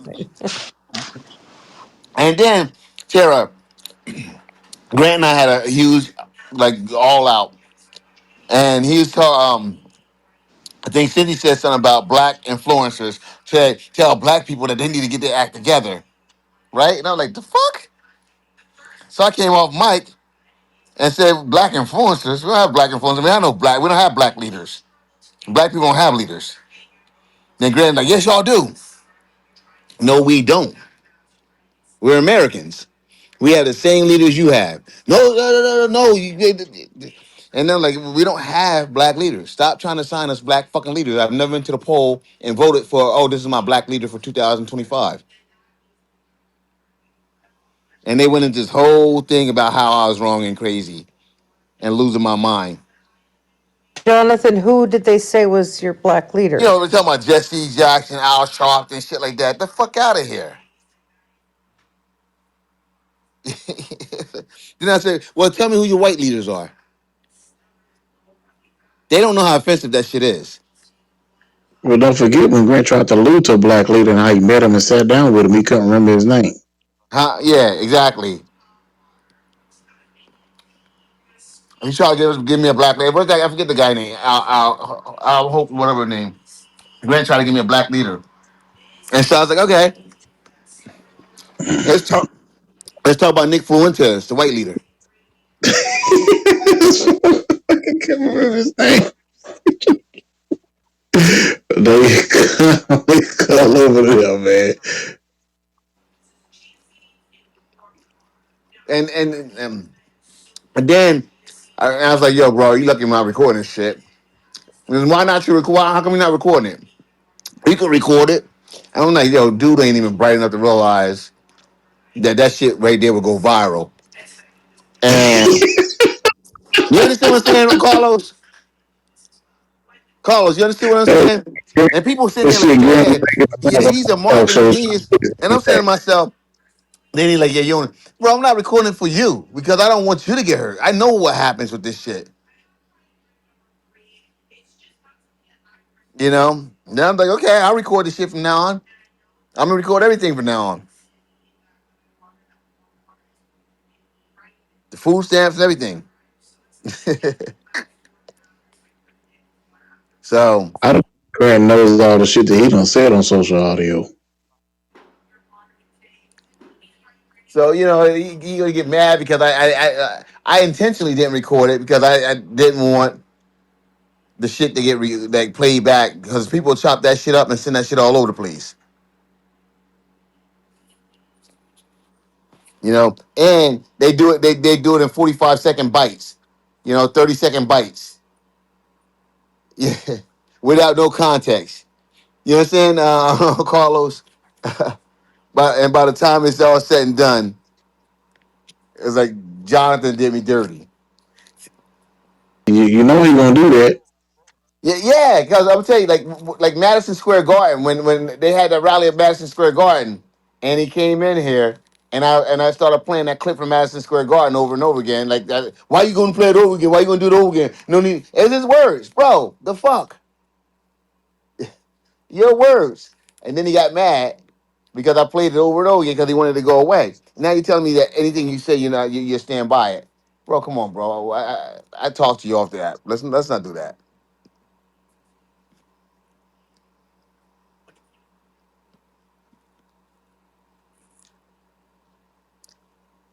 And then Tara, Grant and I had a huge, like, all out, and he was talking. I think Cindy said something about black influencers. Said tell black people that they need to get their act together, right? And I was like, "The fuck." So I came off mic and said, "Black influencers. We don't have black influencers. I mean, I know black. We don't have black leaders. Black people don't have leaders." Then Grant's like, "Yes, y'all do." No, we don't. We're Americans. We have the same leaders you have. No, no, no, no, no. No. And then like, we don't have black leaders. Stop trying to sign us black fucking leaders. I've never been to the poll and voted for. Oh, this is my black leader for 2025. And they went into this whole thing about how I was wrong and crazy and losing my mind. Jonathan, who did they say was your black leader? We're talking about Jesse Jackson, Al Sharpton, shit like that. The fuck out of here. Then I said, well, tell me who your white leaders are. They don't know how offensive that shit is. Well, don't forget when Grant tried to allude to a black leader and how he met him and sat down with him, he couldn't remember his name. Huh? Yeah, exactly. He tried to give me a black leader. What's that? I forget the guy name. I'll hope whatever name. Grant tried to give me a black leader, and so I was like, okay, let's talk. Let's talk about Nick Fuentes, the white leader. I can't remember his name. They all over there, man. And then I was like, yo, bro, you lucky I'm not recording this shit. Because why not you record? How come you're not recording it? You could record it. And I'm like, yo, dude ain't even bright enough to realize that that shit right there would go viral. And you understand what I'm saying, Carlos? Carlos, you understand what I'm That saying? And people sitting there like, shit, Grant yeah, was making yeah, a he's a talk marketing show. genius. And I'm saying to myself, then he's like, yeah, you don't. Bro, I'm not recording for you because I don't want you to get hurt. I know what happens with this shit. You know? Now I'm like, okay, I'll record this shit from now on. I'm gonna record everything from now on. The food stamps and everything. So, I don't think Grant knows all the shit that he done said on social audio. so you know, he gonna get mad because I intentionally didn't record it because I didn't want the shit to get like played back because people chop that shit up and send that shit all over the place. You know, and they do it in 45-second bites. You know, 30-second bites. Yeah, without no context. You understand, Carlos? But by the time it's all said and done, it's like Jonathan did me dirty. You know he gonna do that. Yeah, yeah, because I'm tell you, like Madison Square Garden, when they had that rally at Madison Square Garden, and he came in here, and I started playing that clip from Madison Square Garden over and over again. Like that, why you gonna play it over again? Why you gonna do it over again? No need. It's his words, bro. The fuck, your words. And then he got mad because I played it over and over again because he wanted to go away. Now you're telling me that anything you say, you stand by it, bro. Come on, bro. I talked to you off the app. Let's not do that.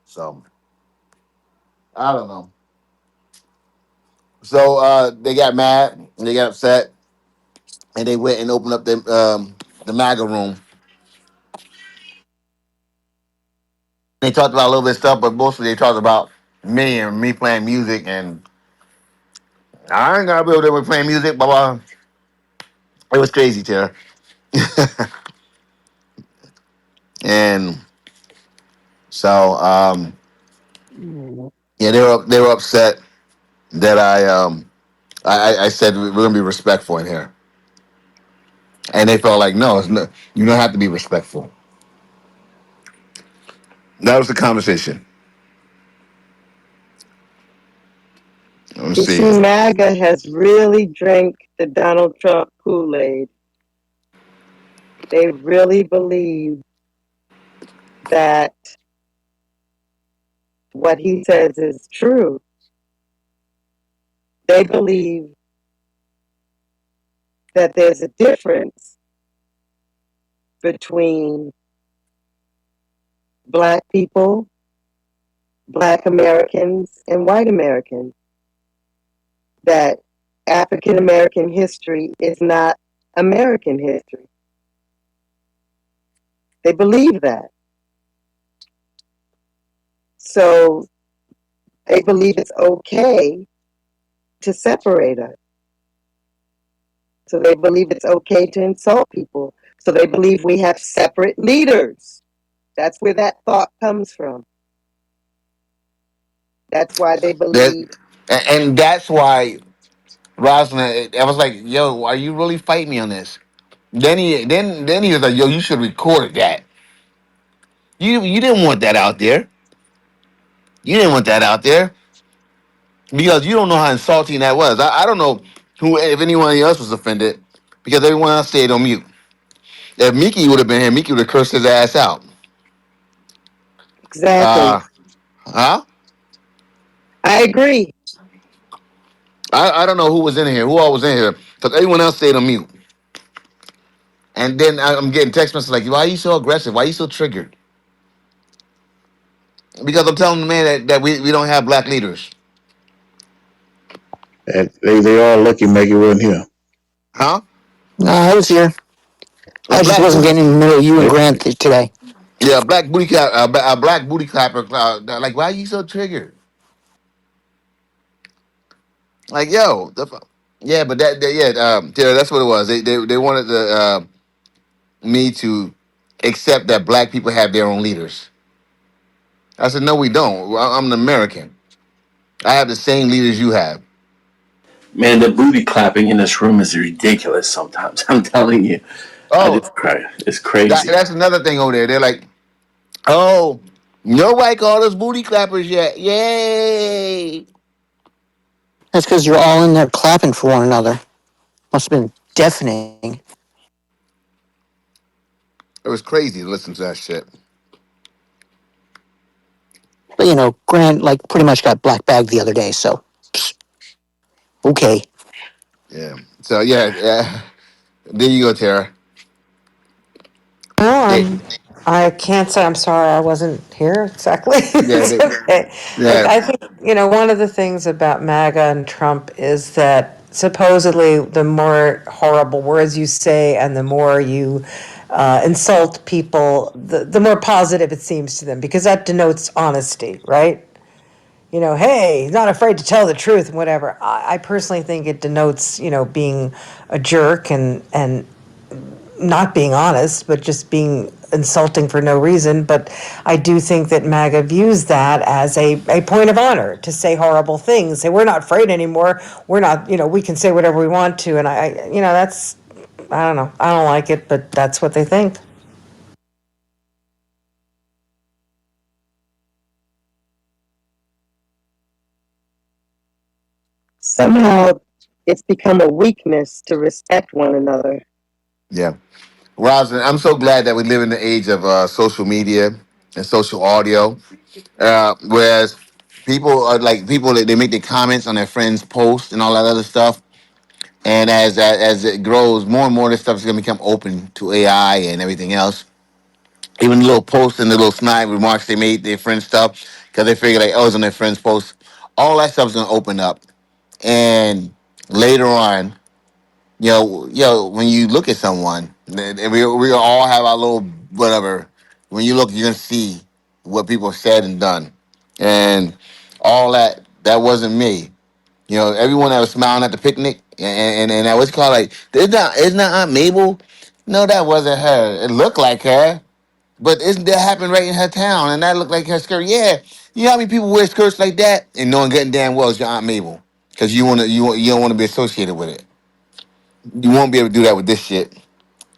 So I don't know. So they got mad, they got upset, and they went and opened up the MAGA room. They talked about a little bit of stuff, but mostly they talked about me and me playing music, and I ain't gonna be able to playing music, blah blah. It was crazy, Tara. And so yeah, they were upset that I said we're gonna be respectful in here, and they felt like no, you don't have to be respectful. That was the conversation. Let's You see. see, MAGA has really drank the Donald Trump Kool-Aid. They really believe that what he says is true. They believe that there's a difference between Black people, Black Americans, and white Americans, that African American history is not American history. They believe that. So they believe it's okay to separate us. So they believe it's okay to insult people. So they believe we have separate leaders. That's where that thought comes from. That's why they That believe. and that's why Rosalind. I was like, "Yo, are you really fighting me on this?" Then he was like, "Yo, you should have recorded that. You didn't want that out there. You didn't want that out there because you don't know how insulting that was. I don't know. who if anyone else was offended, because everyone else stayed on mute. If Mickey would have been here, Mickey would have cursed his ass out. Exactly. Uh, huh? I agree. I don't know who was in here, who all was in here, because everyone else stayed on mute. And then I'm getting text messages like, "Why are you so aggressive? Why are you so triggered?" Because I'm telling the man that we don't have black leaders, And they all lucky Maggie wasn't here. huh? No, I was here. A I just black wasn't booty, getting in the middle of you and They, Grant today. yeah, a black booty clap, a black booty clapper. Like, why are you so triggered? Like, yo, yeah, but yeah, Tara, that's what it was. They wanted me to accept that black people have their own leaders. I said, no, we don't. I'm an American. I have the same leaders you have. Man, the booty clapping in this room is ridiculous sometimes. I'm telling you. I Oh, just cry. It's crazy. that's another thing over there. They're like, oh, nobody called us booty clappers yet. Yay! That's because you're all in there clapping for one another. Must have been deafening. It was crazy to listen to that shit. But you know, Grant like pretty much got black bagged the other day, so okay. Yeah. So yeah. There you go, Tara. No, They, I can't say I'm sorry I wasn't here exactly. yeah, It's okay. Look, yeah. I think, one of the things about MAGA and Trump is that supposedly the more horrible words you say and the more you insult people, the more positive it seems to them because that denotes honesty, right? Hey, he's not afraid to tell the truth and whatever. I personally think it denotes, being a jerk and not being honest, but just being insulting for no reason. But I do think that MAGA views that as a point of honor to say horrible things. Say, we're not afraid anymore. We're not, we can say whatever we want to. And that's, I don't know. I don't like it, but that's what they think. Somehow it's become a weakness to respect one another. Yeah. Rosin, I'm so glad that we live in the age of social media and social audio. Whereas people are like people they make their comments on their friends' posts and all that other stuff. And as it grows, more and more of this stuff is gonna become open to AI and everything else. Even the little posts and the little snide remarks they made their friends stuff because they figure like, oh, it's on their friends' post. All that stuff's gonna open up. And later on, when you look at someone, and we all have our little whatever. When you look, you're gonna see what people said and done, and all that wasn't me. Everyone that was smiling at the picnic, and that was called like, isn't that Aunt Mabel? No, that wasn't her. It looked like her, but isn't that happened right in her town? And that looked like her skirt. Yeah, you know how many people wear skirts like that, and knowing good and damn well it's your Aunt Mabel because you don't want to be associated with it. You won't be able to do that with this shit.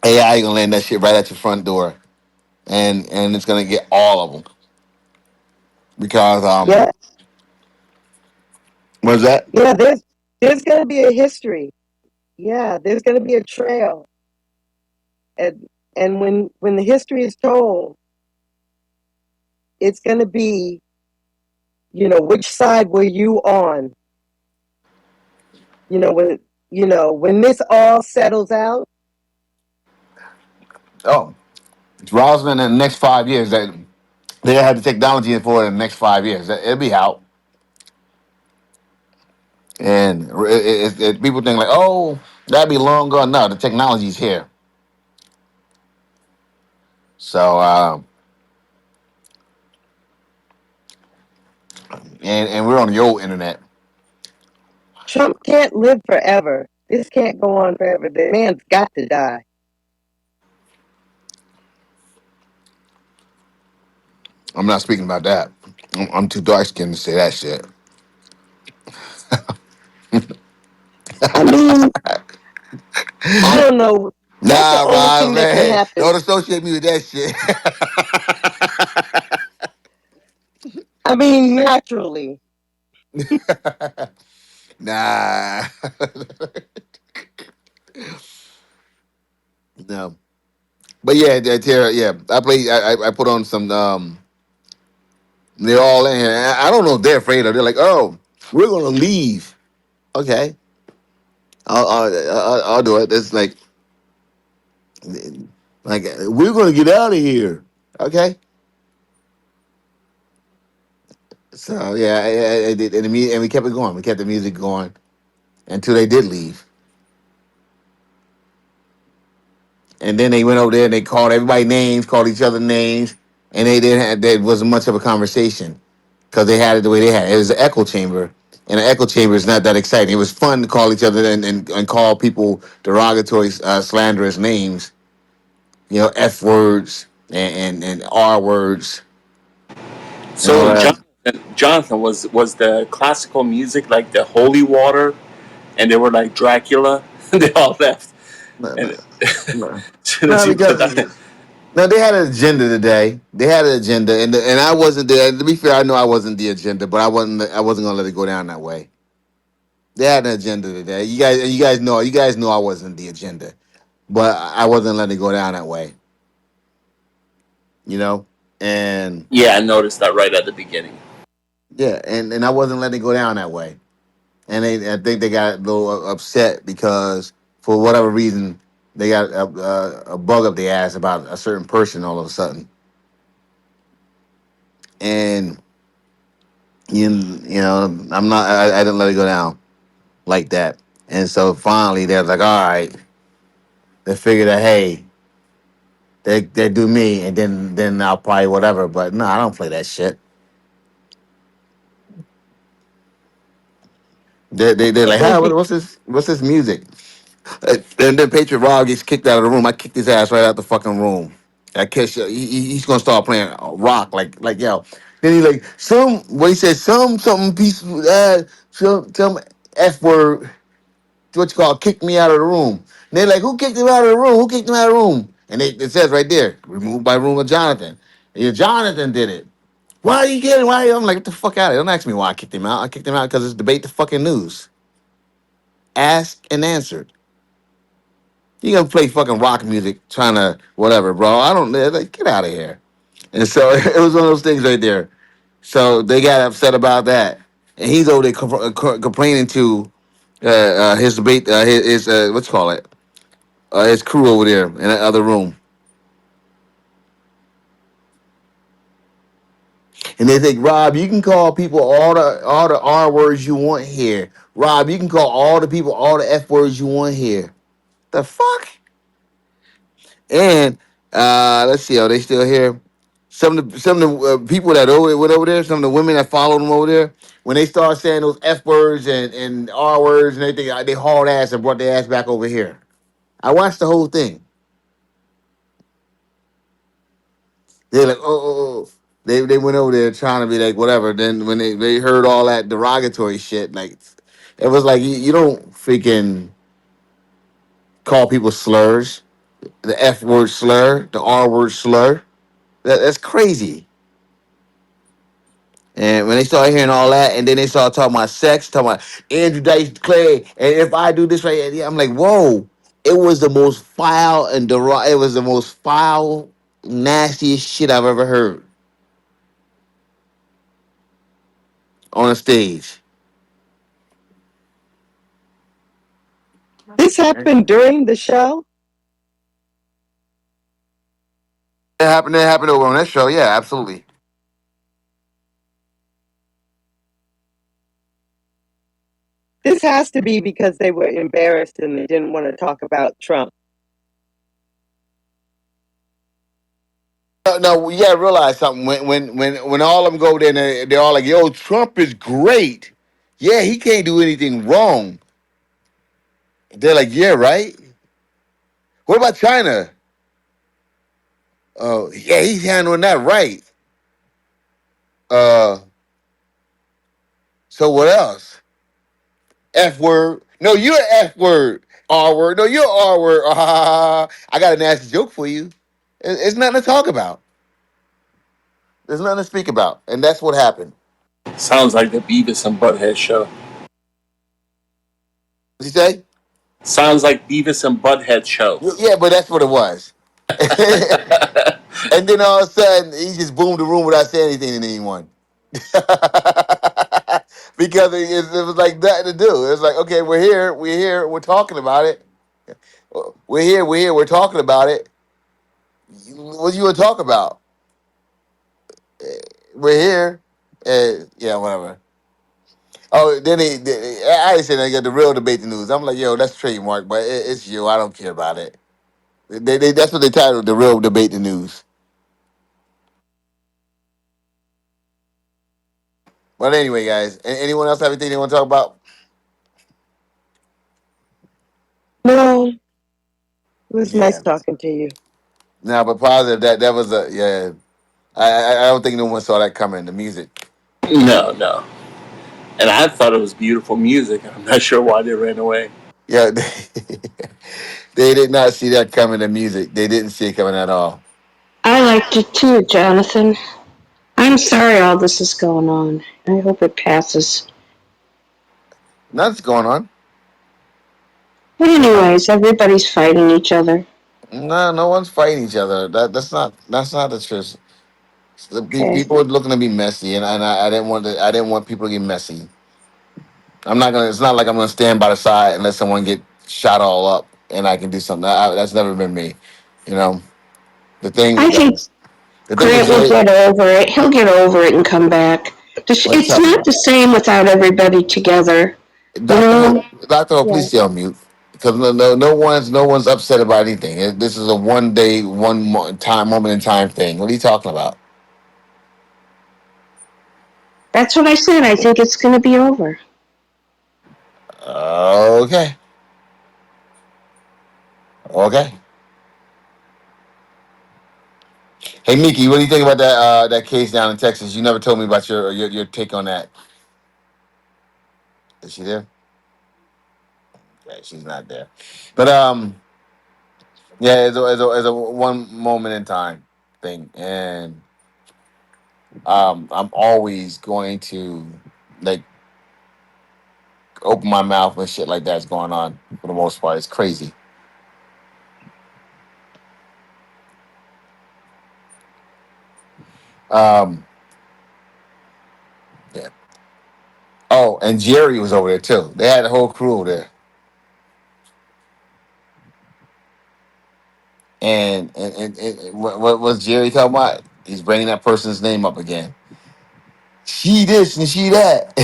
AI gonna land that shit right at your front door, and it's gonna get all of them because Yeah, what's that? yeah. There's going to be a history. Yeah, there's going to be a trail, and when the history is told, it's going to be, which side were you on? You know when when this all settles out. Oh, it's Rosalind in the next 5 years that they have the technology for it in the next 5 years. It'll be out, and people think like, oh, that'd be long gone. No, the technology's here. So and we're on the old internet. Trump can't live forever. This can't go on forever. The man's got to die. I'm not speaking about that. I'm too dark skinned to say that shit. I mean, I don't know. That's the Nah, only thing Rosalind, that can hey, happen. don't associate me with that shit. I mean, naturally. Nah, no. But yeah, Tara, yeah, I play. I put on some. They're all in here. I don't know if they're afraid of. They're like, oh, we're gonna leave. Okay, I'll do it. It's like we're gonna get out of here. Okay. So yeah, I did, and we kept it going. We kept the music going until they did leave, and then they went over there and they called everybody names, called each other names, and they didn't have. There wasn't much of a conversation because they had it the way they had it. It was an echo chamber, and an echo chamber is not that exciting. It was fun to call each other and call people derogatory, slanderous names. You know, F words and R words and all So that. Jonathan, was the classical music like the holy water, and they were like Dracula, and they all left, No, and no, as soon as no, you put that, because no, they had an agenda today. They had an agenda, and I wasn't there. To be fair, I know I wasn't the agenda, but I wasn't gonna let it go down that way. They had an agenda today. You guys know I wasn't the agenda, but I wasn't letting it go down that way. You know, and yeah, I noticed that right at the beginning. yeah, and I wasn't letting it go down that way. And I think they got a little upset because for whatever reason they got a bug up their ass about a certain person all of a sudden, and you know I didn't let it go down like that, and so finally they're like, all right, they figured that hey they do me, and then I'll probably whatever, but no, I don't play that shit. They're But like, then hi, be, what's this music? And then Patriot Rob gets kicked out of the room. I kicked his ass right out the fucking room. I guess he's gonna start playing rock like yo. Then he like some what he said something piece some f word what you call kicked me out of the room. And they're like, who kicked him out of the room? Who kicked him out of the room? And it says right there, removed by room of Jonathan. Yeah, Jonathan did it. Why are you kidding? Why? I'm like, get the fuck out of here. Don't ask me why I kicked him out. I kicked him out because it's debate the fucking news. Asked and answered. You gonna play fucking rock music, trying to whatever, bro. I don't like get out of here. And so it was one of those things right there. So they got upset about that, and he's over there complaining to his debate, his what's call it, his crew over there in that other room, and they think, Rob, you can call people all the R words you want here. Rob, you can call all the people all the F words you want here. The fuck? And let's see, are they still here? Some of the people that went over there, some of the women that followed them over there, when they start saying those F words and R words and everything, they hauled ass and brought their ass back over here. I watched the whole thing. They're like, oh. They went over there trying to be like whatever. Then when they heard all that derogatory shit, like it was like you don't freaking call people slurs. The F word slur, the R word slur. That's crazy. And when they started hearing all that, and then they started talking about sex, talking about Andrew Dice Clay, and if I do this right, yeah, I'm like, whoa! It was the most foul and it was the most foul, nastiest shit I've ever heard on a stage. this happened during the show. It happened. It happened over on that show. Yeah, absolutely. This has to be because they were embarrassed and they didn't want to talk about Trump. No, no, you gotta realize something. When all of them go there, and they're all like, "Yo, Trump is great. Yeah, he can't do anything wrong." They're like, "Yeah, right. What about China? Oh, yeah, he's handling that right. Uh, so what else? F word. No, you're an F word. R word. No, you're an R word. I got a nasty joke for you. It's nothing to talk about. There's nothing to speak about, and that's what happened. Sounds like the Beavis and Butthead show. What you say? Sounds like Beavis and Butthead show. Yeah, but that's what it was. And then all of a sudden, he just boomed the room without saying anything to anyone. Because it was like nothing to do. It was like, okay, we're here, we're talking about it. We're here, we're talking about it. What you want to talk about? We're here. Yeah, whatever. Oh, I said I got the real debate the news. I'm like, yo, that's trademark, but it's you. I don't care about it. That's what they titled the real debate the news. But anyway, guys, anyone else have anything they want to talk about? No, it was nice Yeah. talking to you. No, but positive that was a yeah. I don't think no one saw that coming. The music. No, no. And I thought it was beautiful music. I'm not sure why they ran away. Yeah, they did not see that coming. The music. They didn't see it coming at all. I liked it too, Jonathan. I'm sorry all this is going on. I hope it passes. Nothing's going on. But anyways, everybody's fighting each other. No, no one's fighting each other. That's not the truth. Okay. People are looking to be messy, and I didn't want people to get messy. I'm not gonna. It's not like I'm gonna stand by the side and let someone get shot all up, and I can do something. That's never been me. You know, the thing. I think The thing with Grant will Jay. get over it. He'll get over it and come back. What are you It's talking not about? the same without everybody together. You Doctor Ho, know? Doctor Ho, Yeah. please stay on mute because no one's upset about anything. This is a one day, time, moment in time thing. What are you talking about? That's what I said. I think it's going to be over. Okay, okay. Hey Miki, what do you think about that case down in Texas? You never told me about your take on that. Is she there? Okay, she's not there. But yeah, it's a one moment in time thing, and I'm always going to like open my mouth when shit like that's going on. For the most part, it's crazy. Um, yeah. Oh, and Jerry was over there too. They had the whole crew over there, and what was Jerry talking about? He's bringing that person's name up again. She this and she that.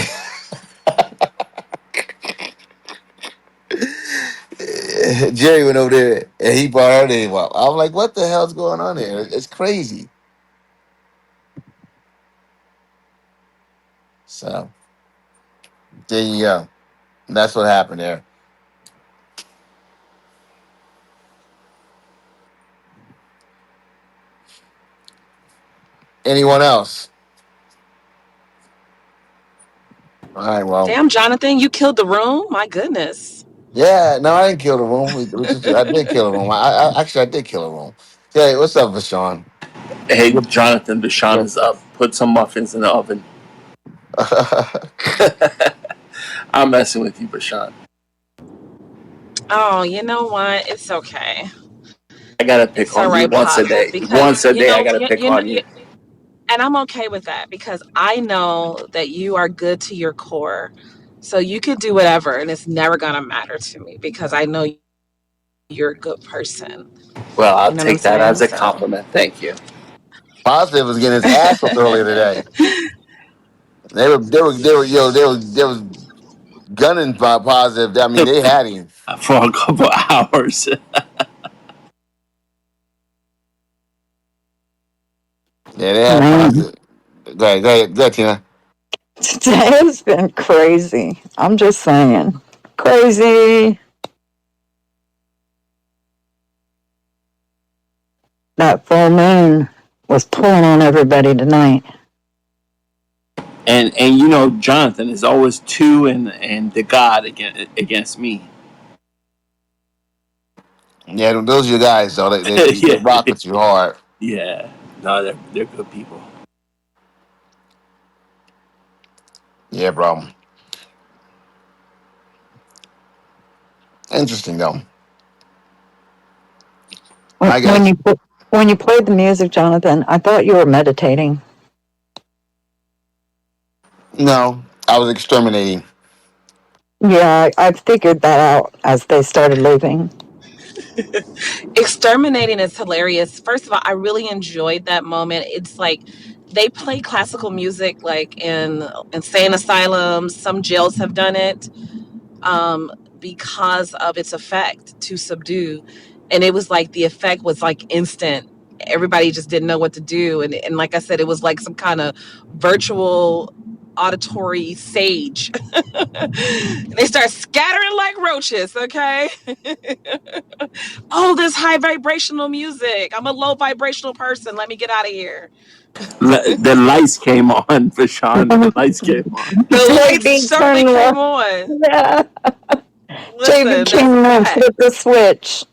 Jerry went over there and he brought her name up. I'm like, what the hell's going on here? It's crazy. So there you go. That's what happened there. Anyone else? All right, well, Damn, Jonathan, you killed the room. My goodness. yeah. No, I didn't kill the room. I did kill the room. I did kill the room. Hey, what's up, Vashawn? Hey, Jonathan, Deshaun is up. Put some muffins in the oven. I'm messing with you, Bashan. Oh, you know what? It's okay. I gotta pick It's all on you right, once a Pop. day. Because Once a day, I gotta pick on you. and I'm okay with that because I know that you are good to your core. So you could do whatever, and it's never gonna matter to me because I know you're a good person. Well, I'll You know what I'm take that saying? as a So compliment. Thank you. Positive was getting his ass whooped earlier today. They was gunning for positive. I mean, they had him. For a couple hours. Yeah, they had Man, positive. Go ahead, Tina. today has been crazy. I'm just saying. Crazy. That full moon was pulling on everybody tonight. And you know, Jonathan is always two and the God against me. Yeah, those are your guys though. They Yeah, rock with you hard. yeah. No, they're good people. Yeah, bro. Interesting though. When I when guess you when you played the music, Jonathan, I thought you were meditating. no, I was exterminating. Yeah, I figured that out as they started leaving. Exterminating is hilarious. First of all, I really enjoyed that moment. It's like they play classical music like in insane asylums. Some jails have done it because of its effect to subdue. And it was like the effect was like instant. Everybody just didn't know what to do. And like I said, it was like some kind of virtual auditory sage. They start scattering like roaches, okay? Oh, this high vibrational music. I'm a low vibrational person. Let me get out of here. The lights came on for Sean. The lights came on. The lights JB certainly turned came left. on. Yeah, JB Listen, that's a came and fact. flipped the switch.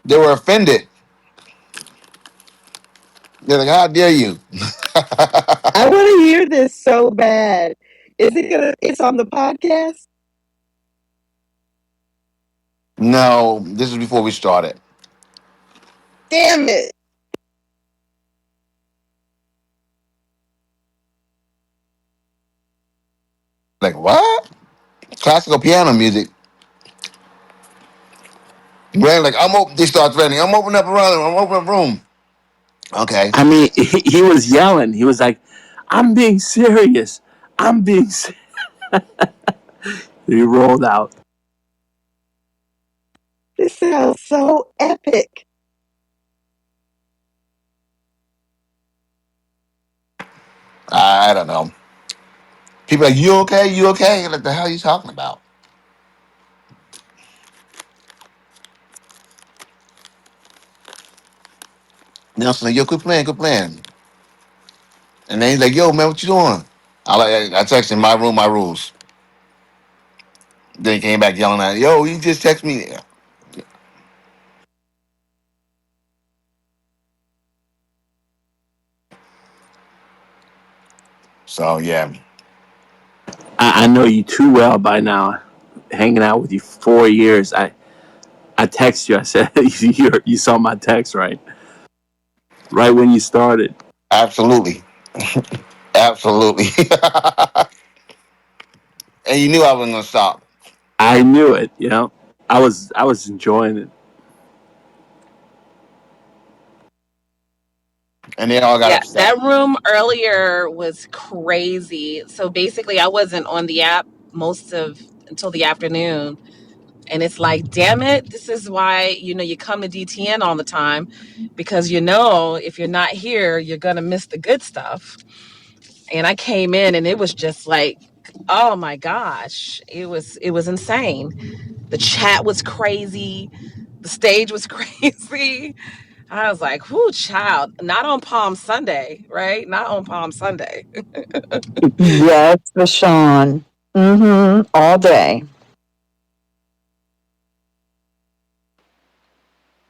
They were offended. They're like, "How dare you?" I want to hear this so bad. Is it gonna? It's on the podcast. No, this is before we started. Damn it! Like what? Classical piano music. Ran like I'm open. They start threatening. I'm opening up a room. I'm opening up a room. Okay. I mean, he was yelling. He was like, "I'm being serious. I'm being." He rolled out. This sounds so epic. I don't know. People like, you okay? You okay? Like the hell are you talking about? Nelson like, yo, quit playing, quit playing. And then he's like, yo, man, what you doing? I texted him, my room, my rules. Then he came back yelling at, yo, you just text me. So yeah, I know you too well by now. Hanging out with you 4 years. I text you. I said you saw my text right when you started. absolutely, absolutely. And you knew I wasn't gonna stop. I knew it. You know, I was enjoying it. And they all got Yeah, upset. that room earlier was crazy. So basically, I wasn't on the app most of until the afternoon. And it's like, damn it, this is why, you come to DTN all the time because if you're not here, you're going to miss the good stuff. And I came in and it was just like, oh my gosh, it was insane. The chat was crazy. The stage was crazy. I was like, whoo, child, not on Palm Sunday, right? Not on Palm Sunday. Yes, for Sean. Mm-hmm. All day.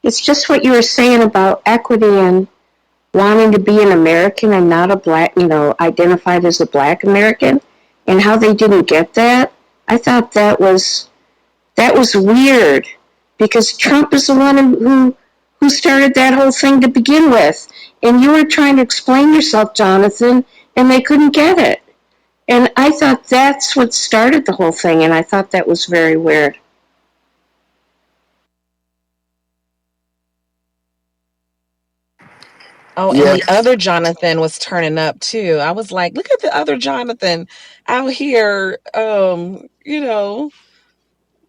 It's just what you were saying about equity and wanting to be an American and not a black, identified as a black American, and how they didn't get that. I thought that was weird because Trump is the one who started that whole thing to begin with, and you were trying to explain yourself, Jonathan, and they couldn't get it. And I thought that's what started the whole thing, and I thought that was very weird. Oh, and Yeah, the other Jonathan was turning up too. I was like, look at the other Jonathan out here,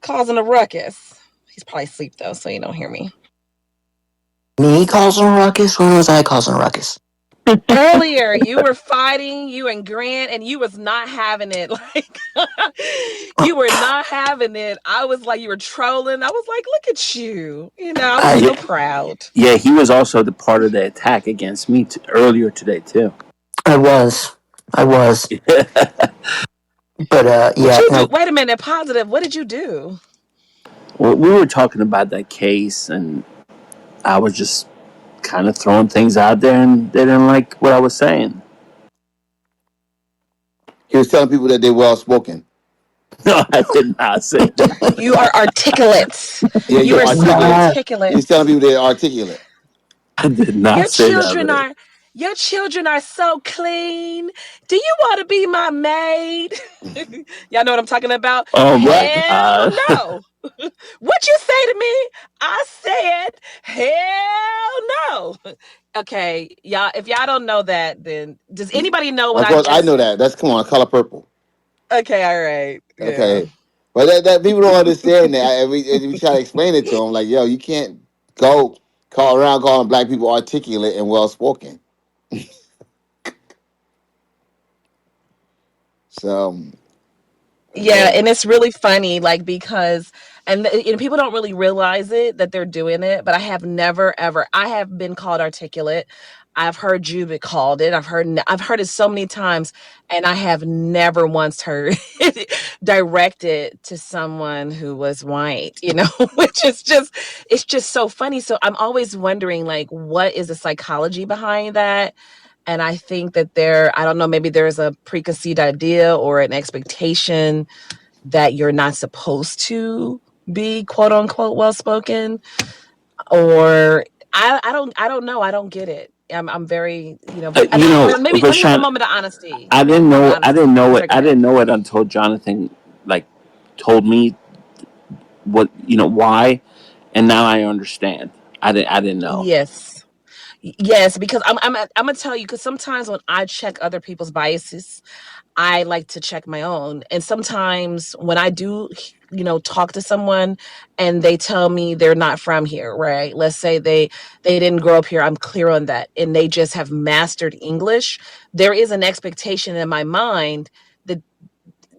causing a ruckus. He's probably asleep though, so you don't hear me. Me causing a ruckus? When was I causing a ruckus? Earlier, you were fighting, you and Grant, and you was not having it. Like you were not having it. I was like, you were trolling. I was like, look at you. I was I so proud. Yeah, he was also the part of the attack against me earlier today too. I was. I was. But What yeah, you do? no, Wait a minute, positive. What did you do? Well, we were talking about that case, and I was just kind of throwing things out there, and they didn't like what I was saying. he was telling people that they well spoken. No, I did not say that. You are articulate. Yeah, You you're are so articulate. articulate. He's telling people they're articulate. I did Your not say that, children man. are your children are so clean. Do you want to be my maid? Y'all know what I'm talking about? Oh my Hell god. no. What you say to me? I said, hell no. Okay, y'all, if y'all don't know that, then does anybody know what Of I course, I just know that. That's come on, color purple. Okay, all right. Yeah. Okay, but that people don't understand that. And we try to explain it to them, like, yo, you can't go call around calling black people articulate and well spoken. So Yeah, yeah, and it's really funny, like because people don't really realize it that they're doing it, but I have never ever I have been called articulate. I've heard you be called it. I've heard it so many times, and I have never once heard it directed to someone who was white. Which is just it's just so funny. So I'm always wondering, like, what is the psychology behind that? And I think that I don't know, maybe there's a preconceived idea or an expectation that you're not supposed to be quote unquote well spoken, or I don't know. I don't get it. I'm very, and You know, let me have a Rashawn, moment of honesty. I Let me have a didn't moment of know. I honesty. didn't know I'm it. sorry, go I ahead. didn't know it until Jonathan like told me what why, and now I understand. I didn't know. Yes. Yes, because I'm gonna tell you, because sometimes when I check other people's biases, I like to check my own. And sometimes when I do, talk to someone and they tell me they're not from here, right? Let's say they didn't grow up here. I'm clear on that. And they just have mastered English. There is an expectation in my mind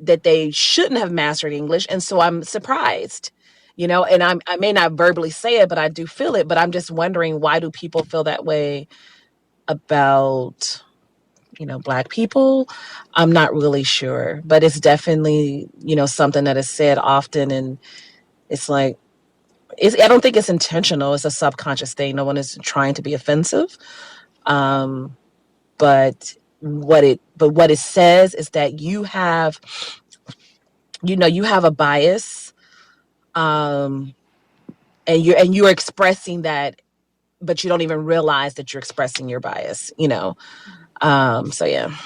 that they shouldn't have mastered English. And so I'm surprised. And I may not verbally say it, but I do feel it. But I'm just wondering, why do people feel that way about black people? I'm not really sure, but it's definitely something that is said often, and it's like I don't think it's intentional. It's a subconscious thing. No one is trying to be offensive, um, but what it says is that you have a bias, um, and you're expressing that, but you don't even realize that you're expressing your bias. So yeah.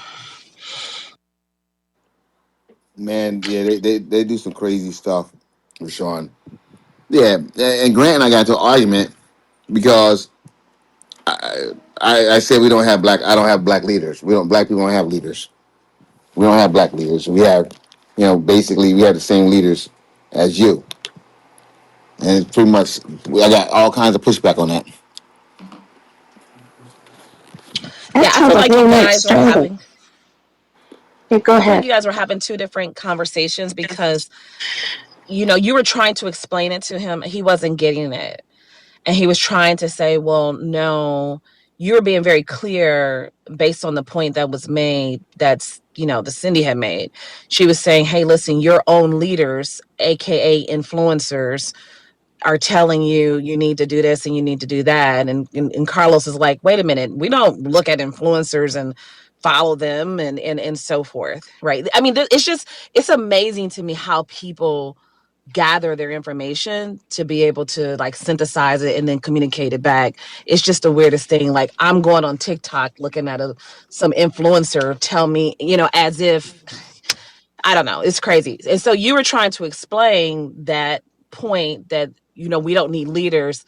man, yeah, they do some crazy stuff, Rashawn. Yeah, and Grant and I got into an argument because I said we don't have black. I don't have black leaders. We don't. Black people don't have leaders. We don't have black leaders. We have, basically we have the same leaders as you, and it's pretty much I got all kinds of pushback on that. Yeah, That's I how feel the like you whole night guys are started. having Yeah, go I feel like ahead. you guys were having two different conversations, because you were trying to explain it to him. He wasn't getting it. And he was trying to say, well, no, you were being very clear based on the point that was made, that Cindy had made. She was saying, hey, listen, your own leaders, AKA influencers, are telling you you need to do this and you need to do that. And Carlos is like, wait a minute, we don't look at influencers and follow them and so forth. Right. I mean, it's amazing to me how people gather their information to be able to like synthesize it and then communicate it back. It's just the weirdest thing. Like, I'm going on TikTok looking at some influencer tell me, as if, I don't know, it's crazy. And so you were trying to explain that point that we don't need leaders,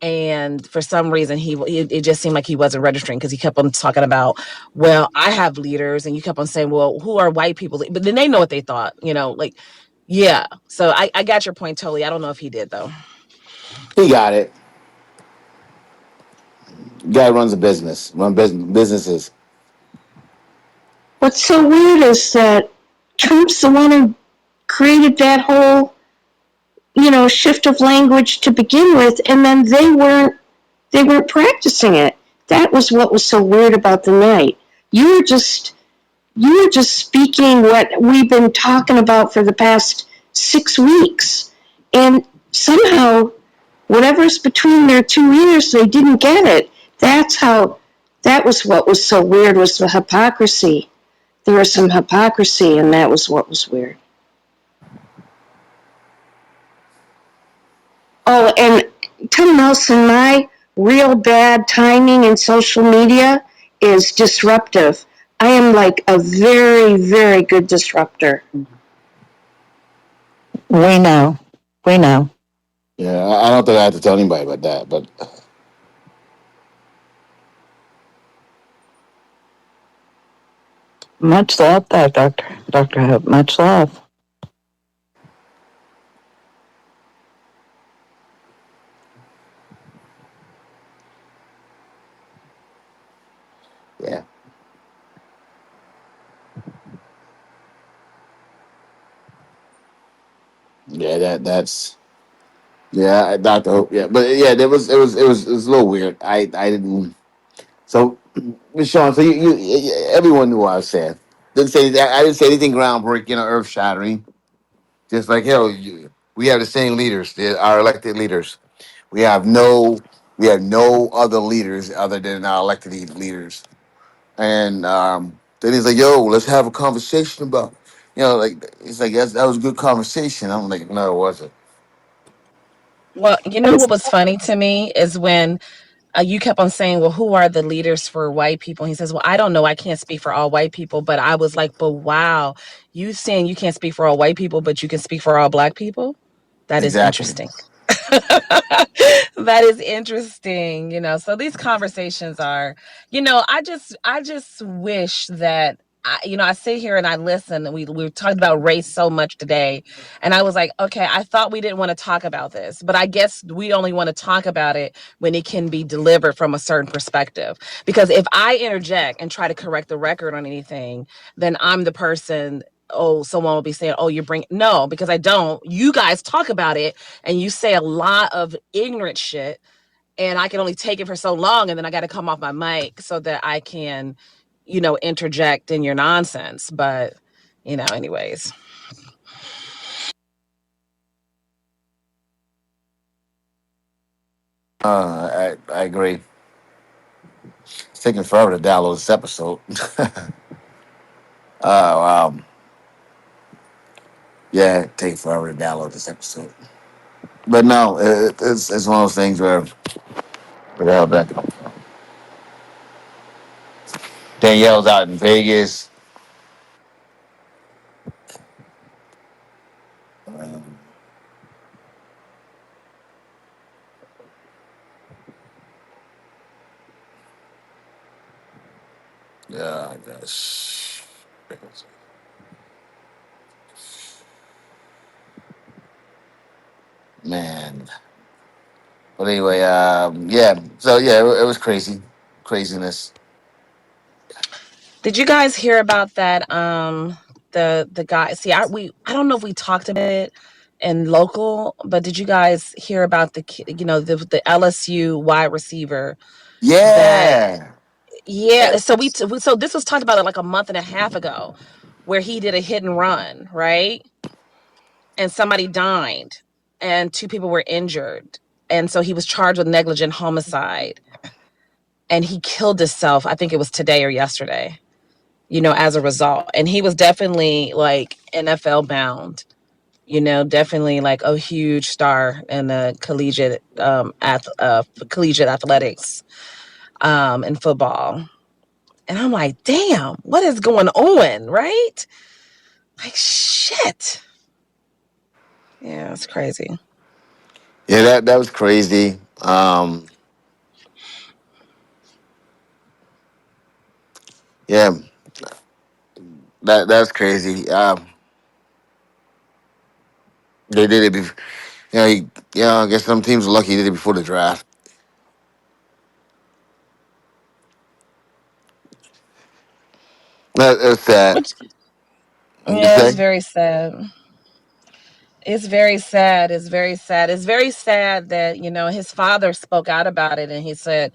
and for some reason it just seemed like he wasn't registering, because he kept on talking about, well, I have leaders, and you kept on saying, well, who are white people? But then they know what they thought, like, yeah. So I got your point totally. I don't know if he did though. He got it. Guy runs a business, businesses. What's so weird is that Trump's the one who created that whole, shift of language to begin with, and then they weren't practicing it. That was what was so weird about the night. You were just you were just speaking what we've been talking about for the past 6 weeks, and somehow whatever's between their two ears, they didn't get it. That was what was so weird, was the hypocrisy. There was some hypocrisy, and that was what was weird. Oh, and Tim Nelson, my real bad timing in social media is disruptive. I am like a very, very good disruptor. We know. We know. Yeah, I don't think I have to tell anybody about that. But Much love there, Doctor. Dr. Hope. Much love. yeah, yeah, that's yeah, Doctor Hope. Yeah, but yeah, it was a little weird. I didn't. So, Miss Sean, so everyone knew what I was saying. Didn't say that. I didn't say anything groundbreaking or earth shattering. Just like hell, we have the same leaders, our elected leaders. We have no, we have no other leaders other than our elected leaders. And then he's like, "Yo, let's have a conversation about." Like it's like that was a good conversation. I'm like, no, it wasn't. Well, you know what was funny to me is when you kept on saying, well, who are the leaders for white people? And he says, well, I don't know. I can't speak for all white people. But I was like, but wow, you saying you can't speak for all white people, but you can speak for all black people? That is Exactly. interesting. That is interesting, so these conversations are, I just wish that I sit here and I listen, and we talked about race so much today, and I was like, okay, I thought we didn't want to talk about this, but I guess we only want to talk about it when it can be delivered from a certain perspective. Because if I interject and try to correct the record on anything, then I'm the person. Oh, someone will be saying, oh, you bring no, because I don't. You guys talk about it and you say a lot of ignorant shit, and I can only take it for so long, and then I got to come off my mic so that I can, interject in your nonsense. But, anyways. I agree. It's taking forever to download this episode. Wow. Yeah, it takes forever to download this episode. But no, it's one of those things where the hell that come from? Danielle's out in Vegas. Um, yeah, I guess. Man. But anyway, yeah. So yeah, it was crazy, craziness. Did you guys hear about that? The guy. See, I don't know if we talked about it in local, but did you guys hear about the LSU wide receiver that? Yeah. Yeah. So this was talked about like a month and a half ago, where he did a hit and run, right? And somebody died, and two people were injured, and so he was charged with negligent homicide, and he killed himself. I think it was today or yesterday, as a result. And he was definitely like NFL bound, definitely like a huge star in the collegiate athletics, in football. And I'm like, damn, what is going on, right? Like, shit. Yeah, it's crazy. Yeah, that was crazy. Yeah, that's crazy. They did it. I guess some teams are lucky they did it before the draft. That's sad. Which, You yeah, it's say? very sad. It's very sad. It's very sad. It's very sad that, his father spoke out about it, and he said,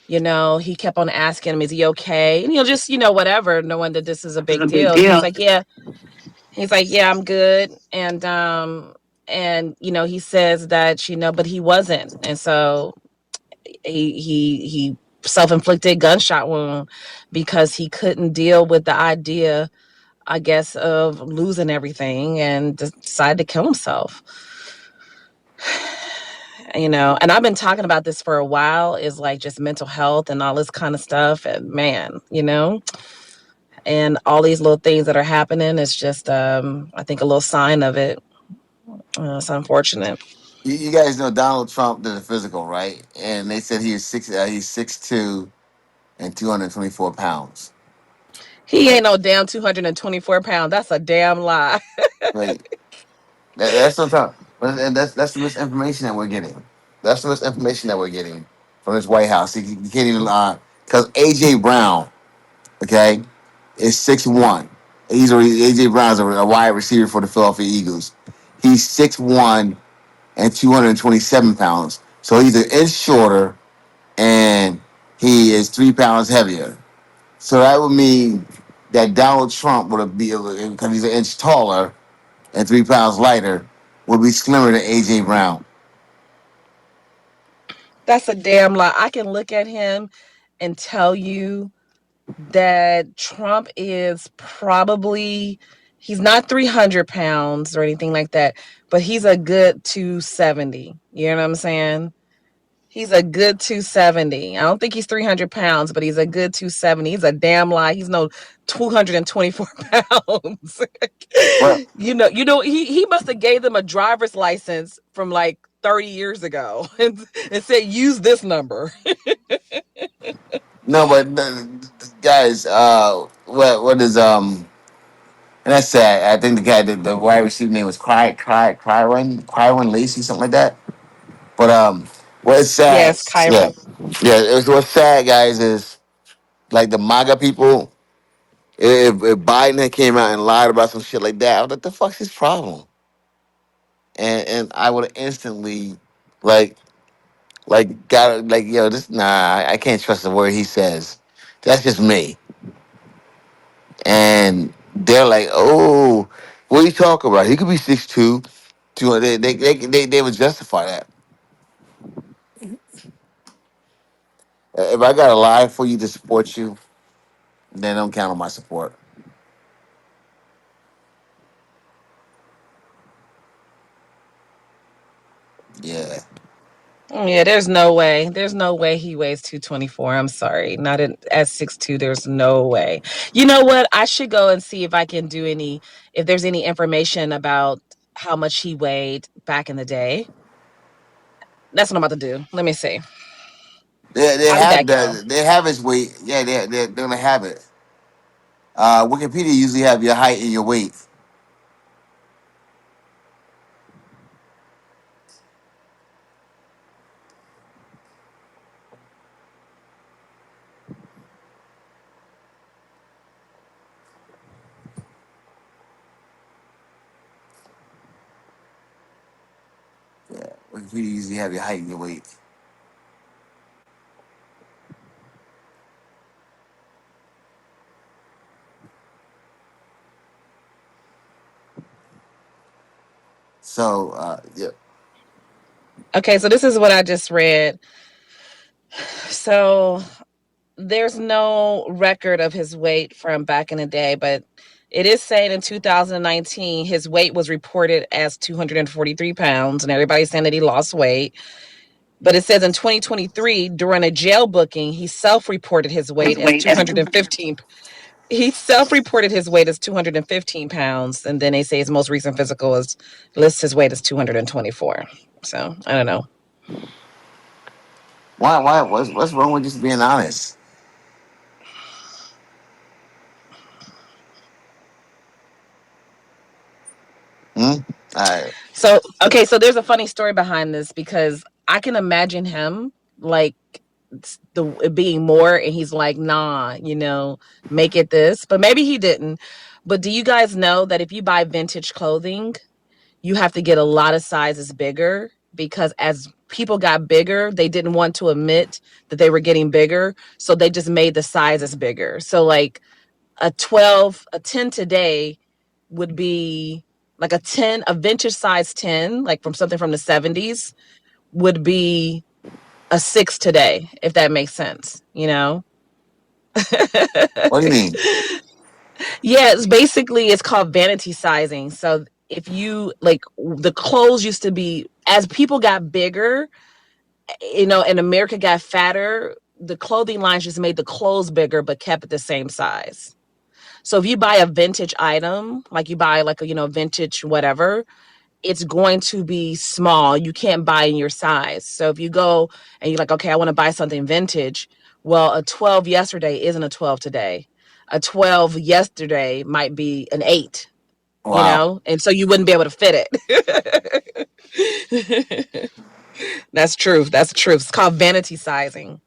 he kept on asking him, is he okay? And just, whatever, knowing that this is a It's big a big deal. And deal. he's like, yeah, I'm good. And he says that, but he wasn't. And so he self-inflicted gunshot wound because he couldn't deal with the idea, I guess, of losing everything, and decided to kill himself. And I've been talking about this for a while, is like just mental health and all this kind of stuff. And man, and all these little things that are happening is just, I think, a little sign of it. It's unfortunate. You guys know Donald Trump did a physical, right? And they said he's 6'2" and 224 pounds. He ain't no damn 224 pounds. That's a damn lie. Right. That's what I'm talking. And that's the misinformation that we're getting. That's the misinformation that we're getting from this White House. You can't even because AJ Brown, okay, is 6'1". AJ Brown's a wide receiver for the Philadelphia Eagles. He's 6'1" and 227 pounds. So he's an inch shorter and he is 3 pounds heavier. So that would mean that Donald Trump would be, because he's an inch taller and 3 pounds lighter, would be slimmer than AJ Brown. That's a damn lie. I can look at him and tell you that Trump is probably, he's not 300 pounds or anything like that, but he's a good 270. You know what I'm saying? He's a good 270. I don't think he's 300 pounds, but he's a good 270. He's a damn lie. He's no 224 pounds. Well, He must have gave them a driver's license from like 30 years ago and said, use this number. no, but guys, what is and that's sad. I think the guy, the wide receiver name was Crywin Lacey, something like that. But what's sad, Yes, yeah, Kyron. yeah. What's sad, guys, is like the MAGA people. If Biden had came out and lied about some shit like that, I was like, the fuck's his problem? And I would have instantly like got like, yo, this, nah, I can't trust the word he says. That's just me. And they're like, oh, what are you talking about? He could be 6'2", 200. They would justify that. If I got to lie for you to support you, then don't count on my support. Yeah. Yeah, there's no way. There's no way he weighs 224. I'm sorry. Not at 6'2". There's no way. You know what? I should go and see if I can do if there's any information about how much he weighed back in the day. That's what I'm about to do. Let me see. They I'll be have back, y'all. the they have his weight. Yeah, they're gonna have it. Wikipedia usually have your height and your weight. Yeah, Wikipedia usually have your height and your weight. So yeah, Okay, so this is what I just read. So there's no record of his weight from back in the day, but it is saying in 2019 his weight was reported as 243 pounds, and everybody's saying that he lost weight. But it says in 2023, during a jail booking, he self-reported his weight as 215. He self-reported his weight as 215 pounds, and then they say his most recent physical is lists his weight as 224. So I don't know. what's wrong with just being honest? Hmm? So okay, so there's a funny story behind this because I can imagine him like the it being more, and he's like, nah, make it this, but maybe he didn't. But do you guys know that if you buy vintage clothing, you have to get a lot of sizes bigger, because as people got bigger, they didn't want to admit that they were getting bigger, so they just made the sizes bigger. So like a 10 today would be like a vintage size 10, like from something from the 70s, would be a 6 today, if that makes sense. What do you mean? Yeah, it's called vanity sizing. So if you like, the clothes used to be As people got bigger, and America got fatter, the clothing lines just made the clothes bigger but kept it the same size. So if you buy a vintage item, like you buy like a, vintage whatever, it's going to be small. You can't buy in your size. So if you go and you're like, okay, I want to buy something vintage, well, a 12 yesterday isn't a 12 today. A 12 yesterday might be an 8, Wow. and so you wouldn't be able to fit it. That's truth. That's the truth. It's called vanity sizing.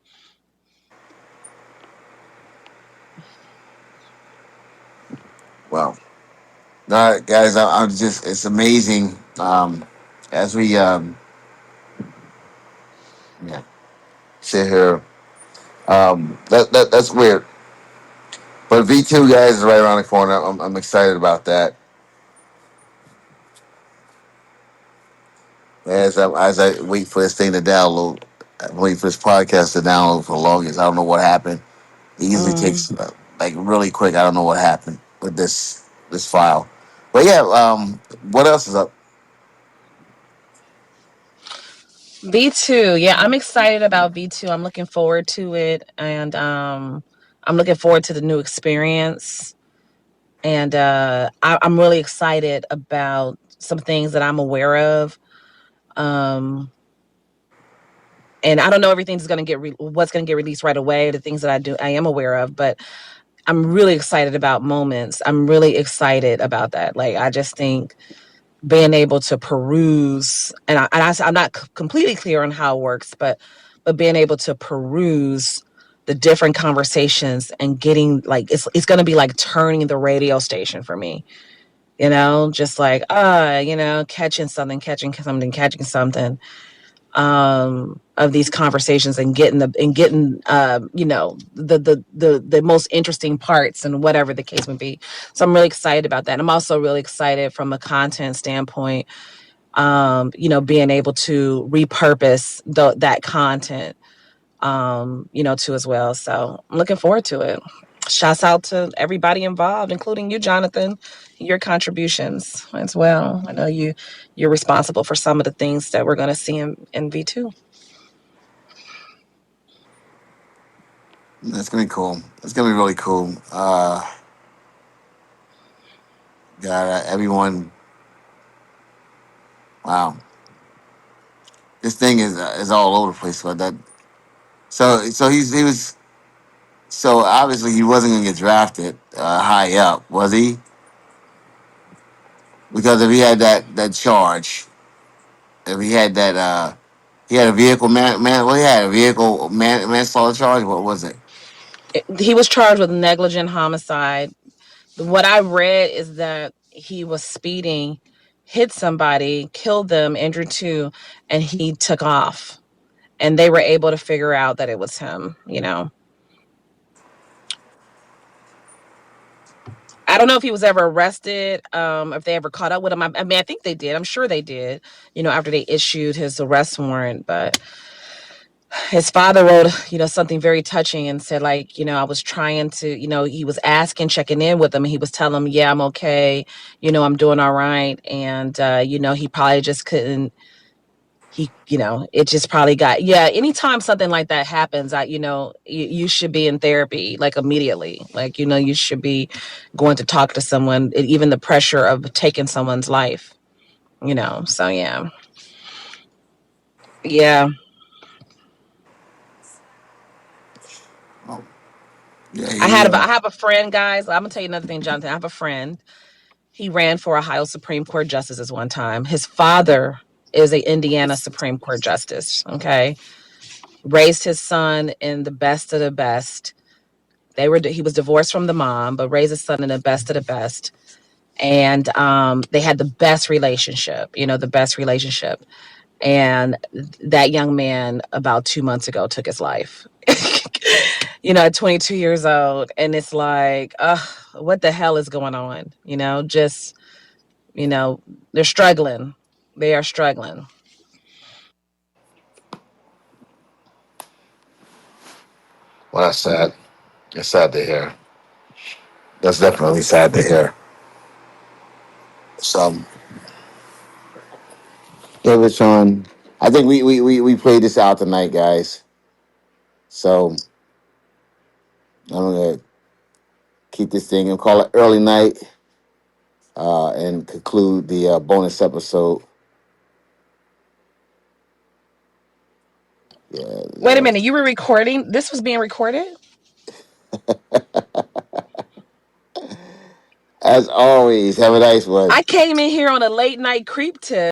Well, all right, guys, I'm just, it's amazing. As we, yeah, sit here, that's weird. But V2, guys, is right around the corner. I'm excited about that. As I wait for this thing to download, I'm waiting for this podcast to download for the longest. I don't know what happened. It usually Mm. takes like really quick. I don't know what happened with this file. But yeah, what else is up? V2. Yeah, I'm excited about V2. I'm looking forward to it. And I'm looking forward to the new experience. And I'm really excited about some things that I'm aware of. Um, and I don't know everything's going to what's going to get released right away. The things that I am aware of, but I'm really excited about moments. I'm really excited about that. Like, I just think being able to peruse, I'm not completely clear on how it works, but being able to peruse the different conversations and getting like it's going to be like turning the radio station for me, just like catching something of these conversations and getting the most interesting parts and whatever the case may be. So I'm really excited about that. I'm also really excited from a content standpoint, being able to repurpose that content, too as well. So I'm looking forward to it. Shouts out to everybody involved, including you, Jonathan, your contributions as well. I know you're responsible for some of the things that we're going to see in V2. That's gonna be cool. It's gonna be really cool. God, everyone. Wow, this thing is all over the place. So that so he was so obviously he wasn't gonna get drafted high up, was he? Because if he had that charge, if he had that he had a vehicle well, he had a vehicle manslaughter charge. What was it? He was charged with negligent homicide. What I read is that he was speeding, hit somebody, killed them, injured two, and he took off. And they were able to figure out that it was him. I don't know if he was ever arrested, if they ever caught up with him. I mean, I think they did. I'm sure they did, after they issued his arrest warrant. But his father wrote, something very touching and said, like, I was trying to, he was checking in with him. And he was telling him, yeah, I'm okay. I'm doing all right. And, he probably just couldn't, it just probably got, yeah. Anytime something like that happens, you should be in therapy, like immediately. Like, you should be going to talk to someone, even the pressure of taking someone's life. So yeah. Yeah. Oh, yeah, I have a friend, guys. I'm gonna tell you another thing, Jonathan. I have a friend. He ran for Ohio Supreme Court justices one time. His father is a Indiana Supreme Court justice. Okay, raised his son in the best of the best. He was divorced from the mom, but raised his son in the best of the best. And they had the best relationship. The best relationship. And that young man about 2 months ago took his life. At 22 years old, and it's like, what the hell is going on? Just you know they're struggling. They are struggling. well, that's sad. It's sad to hear. That's definitely sad to hear. So Okay, Rashawn. I think we played this out tonight, guys. So I'm gonna keep this thing and call it early night, and conclude the bonus episode. Yeah, Wait a no. minute, you were recording? This was being recorded? As always, have a nice one. I came in here on a late night creep tip.